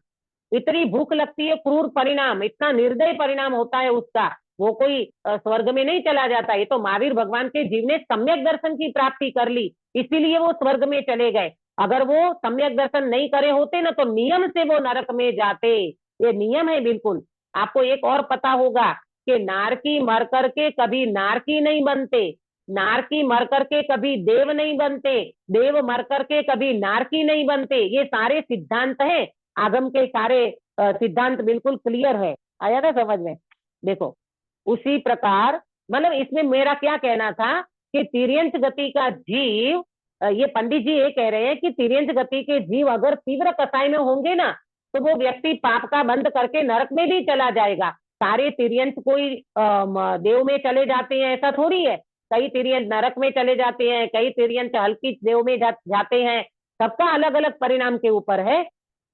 Speaker 1: इतनी भूख लगती है, क्रूर परिणाम, इतना निर्दय परिणाम होता है उसका, वो कोई स्वर्ग में नहीं चला जाता। ये तो महावीर भगवान के जीव ने सम्यक दर्शन की प्राप्ति कर ली, इसीलिए वो स्वर्ग में चले गए। अगर वो सम्यक दर्शन नहीं करे होते ना, तो नियम से वो नरक में जाते। ये नियम है बिल्कुल। आपको एक और पता होगा कि नारकी मर करके कभी नारकी नहीं बनते, नारकी मर करके कभी देव नहीं बनते, देव मर करके कभी नारकी नहीं बनते। ये सारे सिद्धांत हैं, आगम के सारे सिद्धांत बिल्कुल क्लियर है। आया ना समझ में? देखो, उसी प्रकार मतलब इसमें मेरा क्या कहना था कि तिर्यंच गति का जीव, ये पंडित जी ये कह रहे हैं कि तिर्यंच गति के जीव अगर तीव्र कसाई में होंगे ना, तो वो व्यक्ति पाप का बंद करके नरक में भी चला जाएगा। सारे तिर्यंच कोई देव में चले जाते हैं ऐसा थोड़ी है। कई तिर्यंच नरक में चले जाते हैं, कई तिर्यंच हल्की देव में जाते हैं। सबका अलग अलग परिणाम के ऊपर है।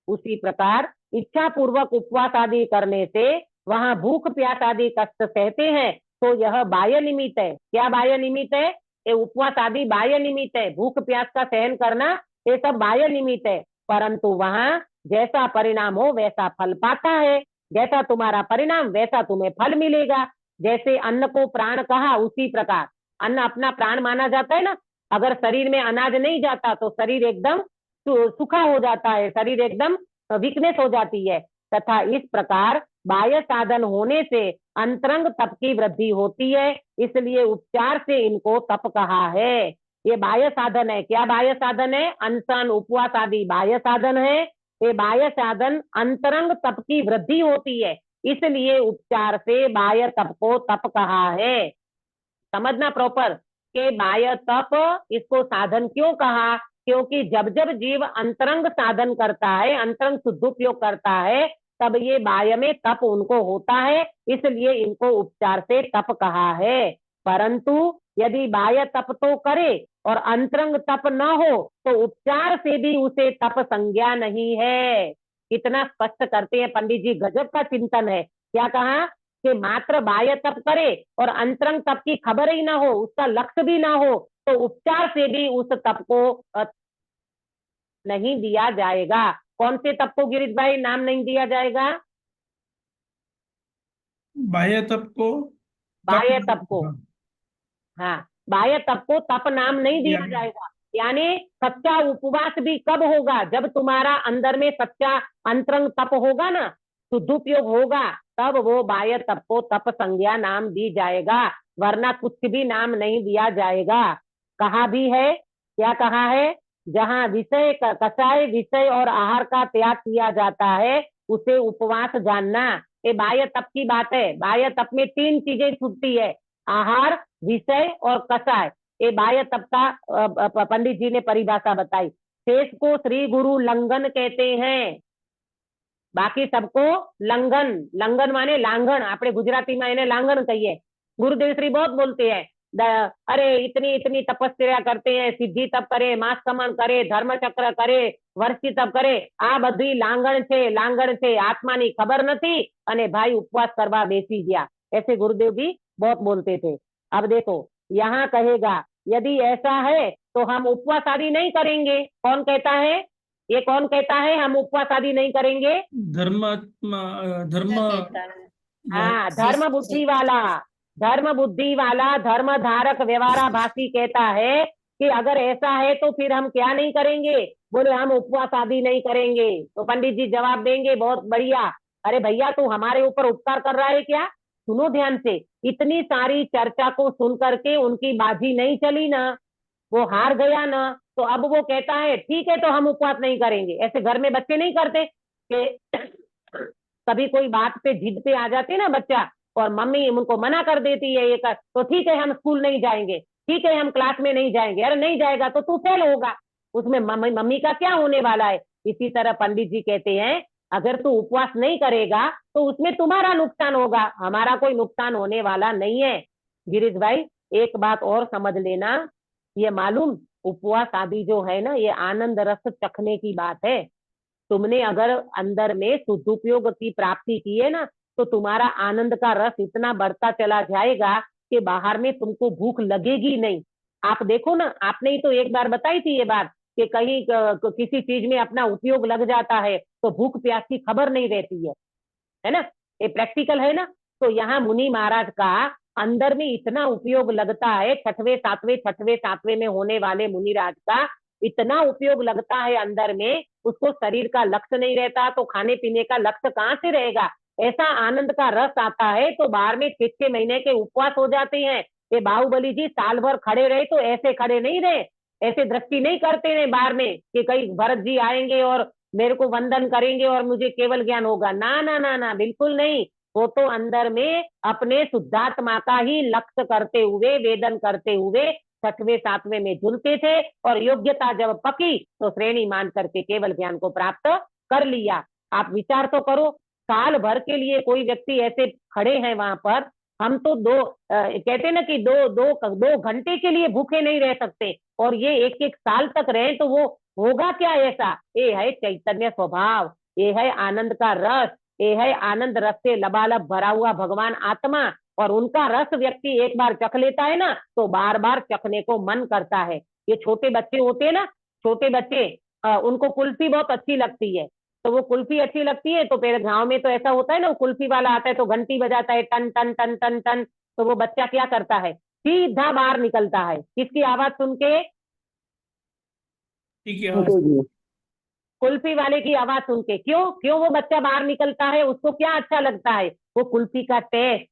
Speaker 1: उसी प्रकार इच्छा पूर्वक उपवास आदि करने से वहां भूख प्यास आदि कष्ट सहते हैं, तो यह बाह्य निमित्त है। क्या बाह्य निमित्त है? ये उपवास आदि बाह्य निमित्त है, भूख प्यास का सहन करना ये सब बाह्य निमित्त है। परंतु वहां जैसा परिणाम हो वैसा फल पाता है, जैसा तुम्हारा परिणाम वैसा तुम्हें फल मिलेगा। जैसे अन्न को प्राण कहा, उसी प्रकार अन्न अपना प्राण माना जाता है ना। अगर शरीर में अनाज नहीं जाता तो शरीर एकदम सूखा हो जाता है, शरीर एकदम वीकनेस हो जाती है। तथा इस प्रकार बाह्य साधन होने से अंतरंग तप की वृद्धि होती है, इसलिए उपचार से इनको तप कहा है। ये बाह्य साधन है। क्या बाह्य साधन है? अनशन उपवास आदि बाह्य साधन है। ये बाह्य साधन अंतरंग तप की वृद्धि होती है, इसलिए उपचार से बाह्य तप को तप कहा है। समझना प्रॉपर के बाह्य तप इसको साधन क्यों कहा? क्योंकि जब जब जीव अंतरंग साधन करता है, अंतरंग शुद्धोपयोग करता है, तब ये बाह्य में तप उनको होता है, इसलिए इनको उपचार से तप कहा है। परंतु यदि बाह्य तप तो करे और अंतरंग तप न हो, तो उपचार से भी उसे तप संज्ञा नहीं है। कितना स्पष्ट करते हैं पंडित जी, गजब का चिंतन है। क्या कहा कि मात्र बाह्य तप करे और अंतरंग तप की खबर ही ना हो, उसका लक्ष्य भी ना हो, तो उपचार से भी उस तप को नहीं दिया जाएगा। कौन से तप को गिरीश भाई नाम नहीं दिया जाएगा?
Speaker 4: बाह्य तप को
Speaker 1: बाह्य तप को,
Speaker 4: हाँ,
Speaker 1: हाँ, बाह्य तप को तप नाम नहीं दिया
Speaker 4: यानी
Speaker 1: जाएगा। यानी सच्चा उपवास भी कब होगा? जब तुम्हारा अंदर में सच्चा अंतरंग तप होगा ना, शुद्धोपयोग होगा, तब वो बाह्य तप को तप संज्ञा नाम दी जाएगा, वरना कुछ भी नाम नहीं दिया जाएगा। कहा भी है, क्या कहा है? जहाँ विषय कषाय विषय और आहार का त्याग किया जाता है, उसे उपवास जानना। ये बाह्य तप की बात है। बाह्य तप में तीन चीजें छूटती है, आहार, विषय और कषाय। ये बाह्य तप का पंडित जी ने परिभाषा बताई। शेष को श्री गुरु लंघन कहते हैं, बाकी सबको लंघन। लंघन माने लांघन, આપણે ગુજરાતીમાં એને લાંઘન કહીએ। गुरुदेव श्री बहुत बोलते हैं, अरे इतनी इतनी तपस्या करते हैं, सिद्धि तप करे, मास कमन करे, धर्म चक्र करे, वर्षी तप करे, आ बધી लांगण छे, आत्मानी खबर નથી અને भाई उपवास करवा बेसी गया। ऐसे गुरुदेव भी बहुत बोलते थे। अब देखो यहाँ कहेगा यदि ऐसा है तो हम उपवास आदि नहीं करेंगे। कौन कहता है? ये कौन कहता है हम उपवास आदि नहीं करेंगे?
Speaker 4: धर्मात्मा धर्म
Speaker 5: क्या कहता है?
Speaker 1: हाँ,
Speaker 5: शिष्ट
Speaker 1: धर्म बुद्धि वाला धर्म धारक व्यवहाराभासी कहता है कि अगर ऐसा है तो फिर हम क्या नहीं करेंगे? बोले हम उपवास आदि नहीं करेंगे। तो पंडित जी जवाब देंगे, बहुत बढ़िया। अरे भैया, तू हमारे ऊपर उपकार कर रहा है क्या? सुनो ध्यान से, इतनी सारी चर्चा को सुन करके उनकी बाजी नहीं चली ना, वो हार गया ना, तो अब वो कहता है ठीक है तो हम उपवास नहीं करेंगे। ऐसे घर में बच्चे नहीं करते कि कभी कोई बात पे जिद पे आ जाते ना बच्चा, और मम्मी उनको मना कर देती है ये कर, तो ठीक है हम स्कूल नहीं जाएंगे, ठीक है हम क्लास में नहीं जाएंगे। अरे नहीं जाएगा तो तू फेल होगा, उसमें मम्मी मम्मी का क्या होने वाला है? इसी तरह पंडित जी कहते हैं अगर तू उपवास नहीं करेगा तो उसमें तुम्हारा नुकसान होगा, हमारा कोई नुकसान होने वाला नहीं है। गिरीश भाई, एक बात और समझ लेना, ये मालूम, उपवास आदि जो है ना, ये आनंद रस चखने की बात है। तुमने अगर अंदर में सदुपयोग की प्राप्ति की है ना, तो तुम्हारा आनंद का रस इतना बढ़ता चला जाएगा कि बाहर में तुमको भूख लगेगी नहीं। आप देखो ना, आपने ही तो एक बार बताई थी ये बात कि कहीं किसी चीज में अपना उपयोग लग जाता है तो भूख प्यास की खबर नहीं रहती है ना? ये प्रैक्टिकल है ना? तो यहाँ मुनि महाराज का अंदर में इतना उपयोग लगता है, छठवें सातवें में होने वाले मुनिराज का इतना उपयोग लगता है अंदर में, उसको शरीर का लक्ष्य नहीं रहता तो खाने पीने का लक्ष्य कहाँ से रहेगा? ऐसा आनंद का रस आता है तो बाहर में 6 महीने के उपवास हो जाते हैं। ये बाहुबली जी साल भर खड़े रहे तो ऐसे खड़े नहीं रहे, ऐसे दृष्टि नहीं करते हैं बाहर में कि कई भरत जी आएंगे और मेरे को वंदन करेंगे और मुझे केवल ज्ञान होगा। ना ना ना ना, बिल्कुल नहीं। वो तो अंदर में अपने शुद्धात्मा का ही लक्ष्य करते हुए, वेदन करते हुए 6वें 7वें में झुलते थे, और योग्यता जब पकी तो श्रेणी मान करके केवल ज्ञान को प्राप्त कर लिया। आप विचार तो करो, साल भर के लिए कोई व्यक्ति ऐसे खड़े हैं वहां पर, हम तो कहते ना कि दो घंटे के लिए भूखे नहीं रह सकते, और ये एक एक साल तक रहे तो वो होगा क्या ऐसा? ये है चैतन्य स्वभाव, ये है आनंद का रस, ये है आनंद रस से लबालब भरा हुआ भगवान आत्मा। और उनका रस व्यक्ति एक बार चख लेता है ना तो बार बार चखने को मन करता है। ये छोटे बच्चे होते हैं ना, छोटे बच्चे, उनको कुल्फी बहुत अच्छी लगती है, तो वो कुल्फी अच्छी लगती है तो फिर गांव में तो ऐसा होता है ना, वो कुल्फी वाला आता है तो घंटी बजाता है, टन टन टन टन टन, तो वो बच्चा क्या करता है? सीधा बाहर निकलता है। किसकी आवाज सुन के?
Speaker 4: ठीक है आवाज।
Speaker 1: कुल्फी वाले की आवाज सुन के। क्यों क्यों वो बच्चा बाहर निकलता है? उसको क्या अच्छा लगता है? वो कुल्फी का टेस्ट,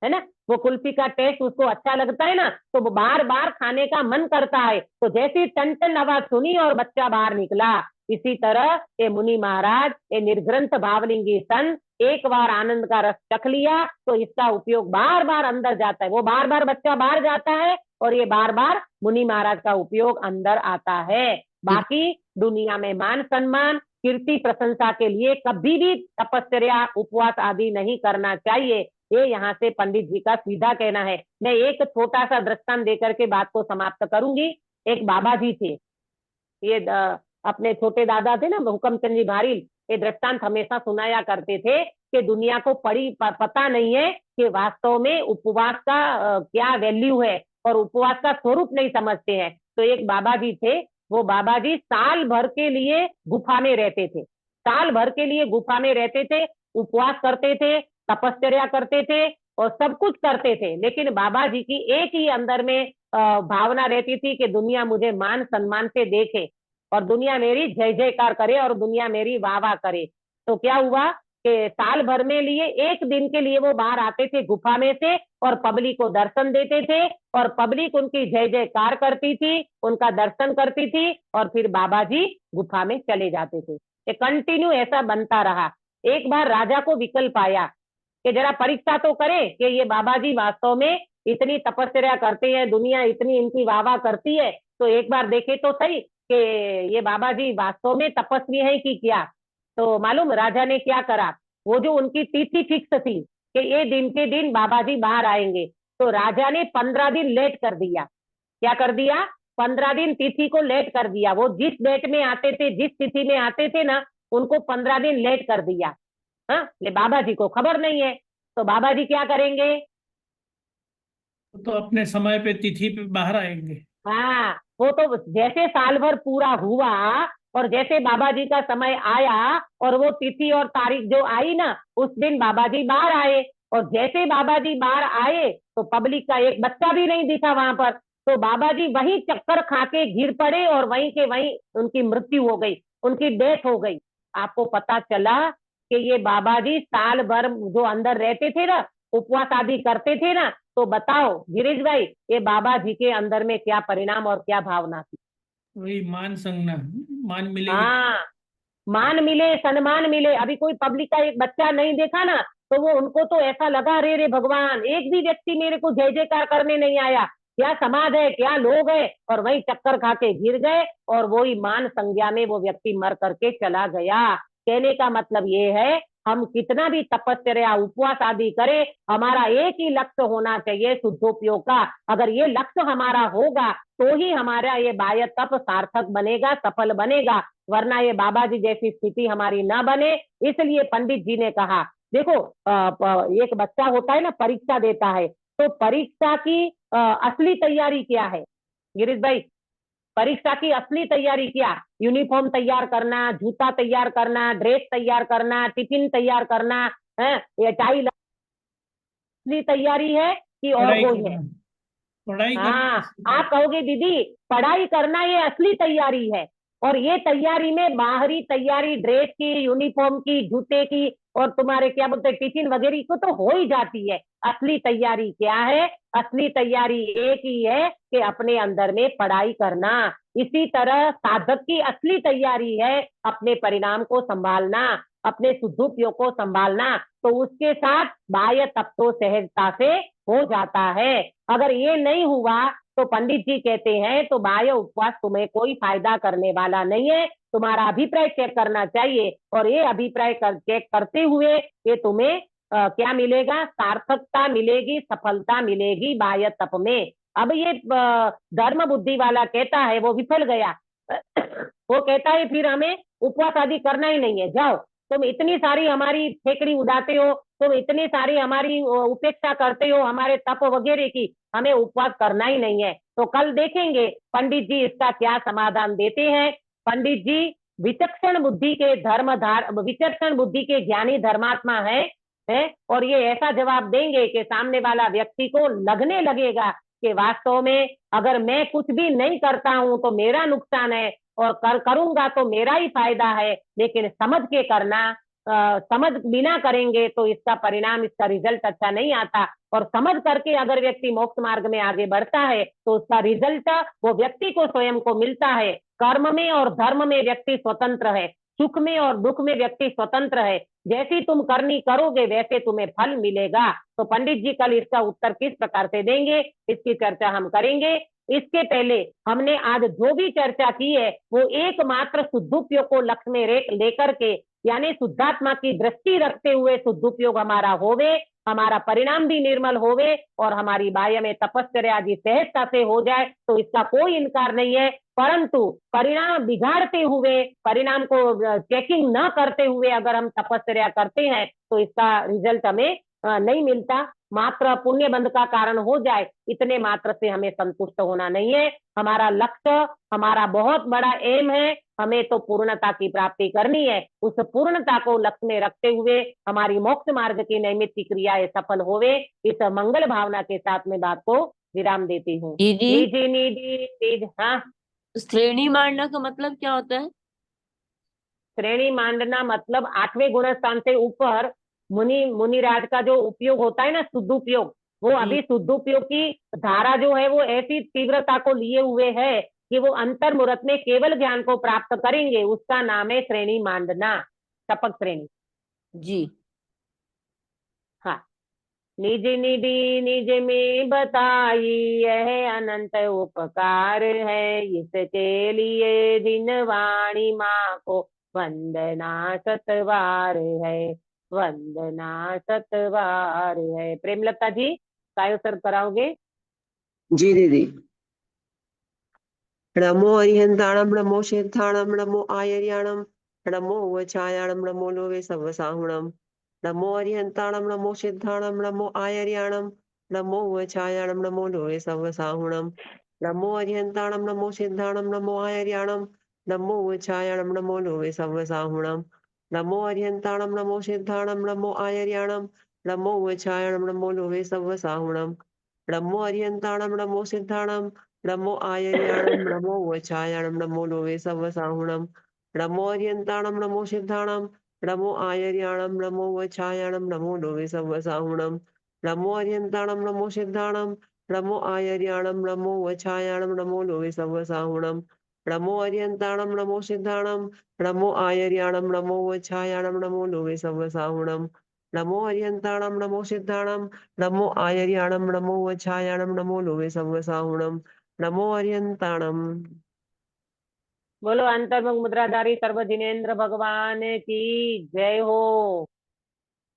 Speaker 1: है ना, वो कुल्फी का टेस्ट उसको अच्छा लगता है ना, तो वो बार बार खाने का मन करता है। तो जैसी टन टन आवाज सुनी और बच्चा बाहर निकला, इसी तरह ये मुनि महाराज ये निर्ग्रंथ भावलिंगी सन एक बार आनंद का रस चख लिया तो इसका उपयोग बार बार अंदर जाता है। वो बार बार बच्चा बाहर जाता है और ये बार बार मुनि महाराज का उपयोग अंदर आता है। बाकी दुनिया में मान सम्मान कीर्ति प्रशंसा के लिए कभी भी तपस्या उपवास आदि नहीं करना चाहिए। ये यहाँ से पंडित जी का सीधा कहना है। मैं एक छोटा सा दृष्टांत देकर के बात को समाप्त करूंगी। एक बाबा जी थे, ये अपने छोटे दादा थे ना हुक्मचंद जी भारिल, ये दृष्टांत हमेशा सुनाया करते थे कि दुनिया को पता नहीं है कि वास्तव में उपवास का क्या वैल्यू है, और उपवास का स्वरूप नहीं समझते हैं। तो एक बाबा जी थे, वो बाबा जी साल भर के लिए गुफा में रहते थे, साल भर के लिए गुफा में रहते थे, उपवास करते थे, तपस्या करते थे और सब कुछ करते थे। लेकिन बाबा जी की एक ही अंदर में भावना रहती थी कि दुनिया मुझे मान सम्मान से देखे और दुनिया मेरी जय जयकार करे और दुनिया मेरी वाह वाह करे। तो क्या हुआ कि साल भर में लिए एक दिन के लिए वो बाहर आते थे गुफा में से और पब्लिक को दर्शन देते थे, और पब्लिक उनकी जय जयकार करती थी, उनका दर्शन करती थी, और फिर बाबा जी गुफा में चले जाते थे। ये कंटिन्यू ऐसा बनता रहा। एक बार राजा को विकल्प आया कि जरा परीक्षा तो करें कि ये बाबा जी वास्तव में इतनी तपस्या करते हैं, दुनिया इतनी इनकी वाह वाह करती है, तो एक बार देखे तो सही कि ये बाबा जी वास्तव में तपस्वी है कि क्या। तो मालूम राजा ने क्या करा? वो जो उनकी तिथि फिक्स थी कि ये दिन के दिन बाबा जी बाहर आएंगे, तो राजा ने 15 दिन लेट कर दिया। क्या कर दिया? 15 दिन तिथि को लेट कर दिया। वो जिस डेट में आते थे, जिस तिथि में आते थे ना, उनको 15 दिन लेट कर दिया। हाँ, ले बाबा जी को खबर नहीं है, तो बाबा जी क्या करेंगे?
Speaker 4: तो अपने समय पे तिथि पे बाहर आएंगे।
Speaker 1: हाँ, वो तो जैसे साल भर पूरा हुआ और जैसे बाबा जी का समय आया और वो तिथि और तारीख जो आई ना, उस दिन बाबा जी बाहर आए। और जैसे बाबा जी बाहर आए तो पब्लिक का एक बच्चा भी नहीं दिखा वहां पर। तो बाबा जी वहीं चक्कर खा के गिर पड़े और वहीं के वहीं उनकी मृत्यु हो गई, उनकी डेथ हो गई। आपको पता चला कि ये बाबा जी साल भर जो अंदर रहते थे ना, उपवास आदि करते थे ना, तो बताओ गिरीश भाई, ये बाबा जी के अंदर में क्या परिणाम और क्या भावना थी।
Speaker 4: वही मान संगना, मान मिलेगी।
Speaker 1: हाँ, मान मिले, सम्मान मिले। अभी कोई पब्लिक का एक बच्चा नहीं देखा ना, तो वो उनको तो ऐसा लगा, रे रे भगवान, एक भी व्यक्ति मेरे को जय जयकार करने नहीं आया, क्या समाज है, क्या लोग है, और वही चक्कर खा के गिर गए और वही मान संज्ञा में वो व्यक्ति मर करके चला गया। कहने का मतलब ये है, हम कितना भी तपस्या उपवास आदि करें, हमारा एक ही लक्ष्य होना चाहिए, शुद्धोपयोग का। अगर ये लक्ष्य हमारा होगा तो ही हमारा ये बाह्य तप सार्थक बनेगा, सफल बनेगा, वरना ये बाबा जी जैसी स्थिति हमारी न बने। इसलिए पंडित जी ने कहा, देखो एक बच्चा होता है ना, परीक्षा देता है, तो परीक्षा की असली तैयारी क्या है गिरीश भाई? परीक्षा की असली तैयारी क्या? यूनिफॉर्म तैयार करना, जूता तैयार करना, ड्रेस तैयार करना, टिफिन तैयार करना है, ये टाई असली तैयारी है कि और
Speaker 4: पढ़ाई
Speaker 1: कोई है?
Speaker 4: करना, पढ़ाई
Speaker 1: हाँ,
Speaker 4: करना।
Speaker 1: आप कहोगे दीदी पढ़ाई करना ये असली तैयारी है, और ये तैयारी में बाहरी तैयारी ड्रेस की, यूनिफॉर्म की, जूते की और तुम्हारे क्या बोलते हैं टिफिन वगैरह को तो हो ही जाती है। असली तैयारी क्या है? असली तैयारी एक ही है कि अपने अंदर में पढ़ाई करना। इसी तरह साधक की असली तैयारी है अपने परिणाम को संभालना, अपने शुद्धोपयोग को संभालना। तो उसके साथ बाह्य तप तो सहजता से हो जाता है। अगर ये नहीं हुआ तो पंडित जी कहते हैं तो बाह्य उपवास तुम्हें कोई फायदा करने वाला नहीं है। तुम्हारा अभिप्राय चेक करना चाहिए, और ये अभिप्राय चेक करते हुए ये तुम्हें क्या मिलेगा? सार्थकता मिलेगी, सफलता मिलेगी बाह्य तप में। अब ये धर्म बुद्धि वाला कहता है वो विफल गया। वो कहता है फिर हमें उपवास आदि करना ही नहीं है, जाओ तुम इतनी सारी हमारी फेकड़ी उड़ाते हो, तुम इतनी सारी हमारी उपेक्षा करते हो हमारे तप वगैरह की, हमें उपवास करना ही नहीं है। तो कल देखेंगे पंडित जी इसका क्या समाधान देते हैं। पंडित जी विचक्षण बुद्धि के विचक्षण बुद्धि के ज्ञानी धर्मात्मा है, और ये ऐसा जवाब देंगे कि सामने वाला व्यक्ति को लगने लगेगा कि वास्तव में अगर मैं कुछ भी नहीं करता हूं तो मेरा नुकसान है, और करूंगा तो मेरा ही फायदा है, लेकिन समझ के करना, समझ बिना करेंगे तो इसका परिणाम, इसका रिजल्ट अच्छा नहीं आता। और समझ करके अगर व्यक्ति मोक्ष मार्ग में आगे बढ़ता है तो उसका रिजल्ट वो व्यक्ति को स्वयं को मिलता है। कर्म में और धर्म में व्यक्ति स्वतंत्र है, सुख में और दुख में व्यक्ति स्वतंत्र है। जैसी तुम करनी करोगे वैसे तुम्हें फल मिलेगा। तो पंडित जी कल इसका उत्तर किस प्रकार से देंगे, इसकी चर्चा हम करेंगे। इसके पहले हमने आज जो भी चर्चा की है वो एकमात्र शुद्धोपयोग को लक्ष्य में लेकर के, यानी शुद्धात्मा की दृष्टि रखते हुए शुद्धोपयोग हमारा होवे, हमारा परिणाम भी निर्मल होवे और हमारी बाह्य में तपस्या आदि सहजता से हो जाए, तो इसका कोई इनकार नहीं है। परंतु परिणाम बिगाड़ते हुए, परिणाम को चेकिंग न करते हुए अगर हम तपस्या करते हैं तो इसका रिजल्ट हमें नहीं मिलता। मात्र पुण्य बंध का कारण हो जाए इतने मात्र से हमें संतुष्ट होना नहीं है। हमारा लक्ष्य, हमारा बहुत बड़ा एम है, हमें तो पूर्णता की प्राप्ति करनी है। उस पूर्णता को लक्ष्य में रखते हुए हमारी मोक्ष मार्ग की नैमित्तिक क्रियाएं सफल होवे, इस मंगल भावना के साथ में बात को विराम देती हूँ।
Speaker 2: दीदी,
Speaker 1: निधि निधि निज, हाँ,
Speaker 2: श्रेणी मांडना का मतलब क्या होता है?
Speaker 1: श्रेणी मांडना मतलब 8वें गुण स्थान से ऊपर मुनिराज का जो उपयोग होता है ना, शुद्धोपयोग, वो अभी शुद्धोपयोग की धारा जो है वो ऐसी तीव्रता को लिए हुए है कि वो अंतर मुहूर्त में केवल ज्ञान को प्राप्त करेंगे, उसका नाम है श्रेणी मांडना, टपक श्रेणी।
Speaker 2: जी।
Speaker 1: हाँ, निज निधि निज में बताई यह अनंत उपकार है, इसके लिए दिन वाणी माँ को वंदना सतवार है, वंदना सतवार है। प्रेमलता जी कायोत्तर कराओगे?
Speaker 6: जी दीदी। नमो अरिहंताणम नमो सिद्धाणम नमो आयर्याणम नमो वचायाणम नमो लोवे सवसाहुणम नमो अरिहंताणम नमो सिद्धाणम नमो आयर्याणम नमो वचायाणं नमो लोहे सवसाहुणं नमो अर्यन्ताणं नमो सिद्धाणं नमो आयर्याणं नमो वचायाणं नमो लोहे सवसाहुणं नमो अर्यन्ताणं नमो सिद्धाणं नमो आयर्याणं नमो वचायाणं नमो लोहे सवसाहुणं नमो अर्यन्ताणं नमो सिद्धाणं नमो आयर्याणं नमो वचायाणं नमो लोहे सवसाहुणं नमो अर्यन्ताणं नमो सिद्धाणं नमो आयर्याणं नमो वचायाणं नमो लोहे सवसाहुणं नमो अर्यन्ताणं नमो सिद्धाणं नमो आयर्याणं नमो वचायाणं नमो लोहे सवसाहुणं नमो अर्यन्ताणं नमो सिद्धाणं नमो आयर्याणं नमो वचायाणं नमो लोहे सवसाहुणं नमो अर्यन्ताणं नमो सिद्धाणं नमो आयर्याणं नमो वचायाणं नमो लोहे सवसाहुणं नमो अर्यन्ताणं।
Speaker 1: बोलो अंतर्मुख मुद्राधारी सर्व जिनेन्द्र भगवान की जय हो।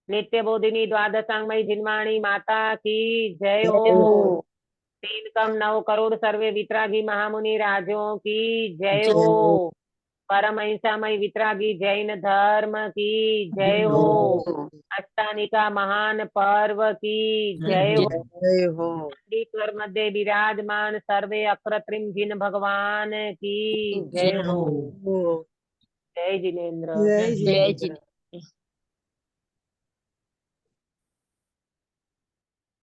Speaker 1: नित्य बोधिनी द्वादशांगमयी जिनवाणी माता की जय हो। तीन कम 9 करोड़ सर्वे वितरागी महामुनि राजों की जय
Speaker 2: जय
Speaker 1: हो।
Speaker 2: हो।
Speaker 1: परम अहिंसामय वितरागी जैन धर्म की जय हो। अष्टानिका महान पर्व की जय हो।
Speaker 3: जय हो।
Speaker 1: स्वर मध्य विराजमान सर्वे अकृत्रिम जिन भगवान की जय
Speaker 2: जय
Speaker 1: हो।
Speaker 2: हो।
Speaker 3: हो।
Speaker 1: जय जिनेन्द्र।
Speaker 3: जय
Speaker 2: जय
Speaker 3: जिनेन्द्र।
Speaker 2: जिनेन्द्र।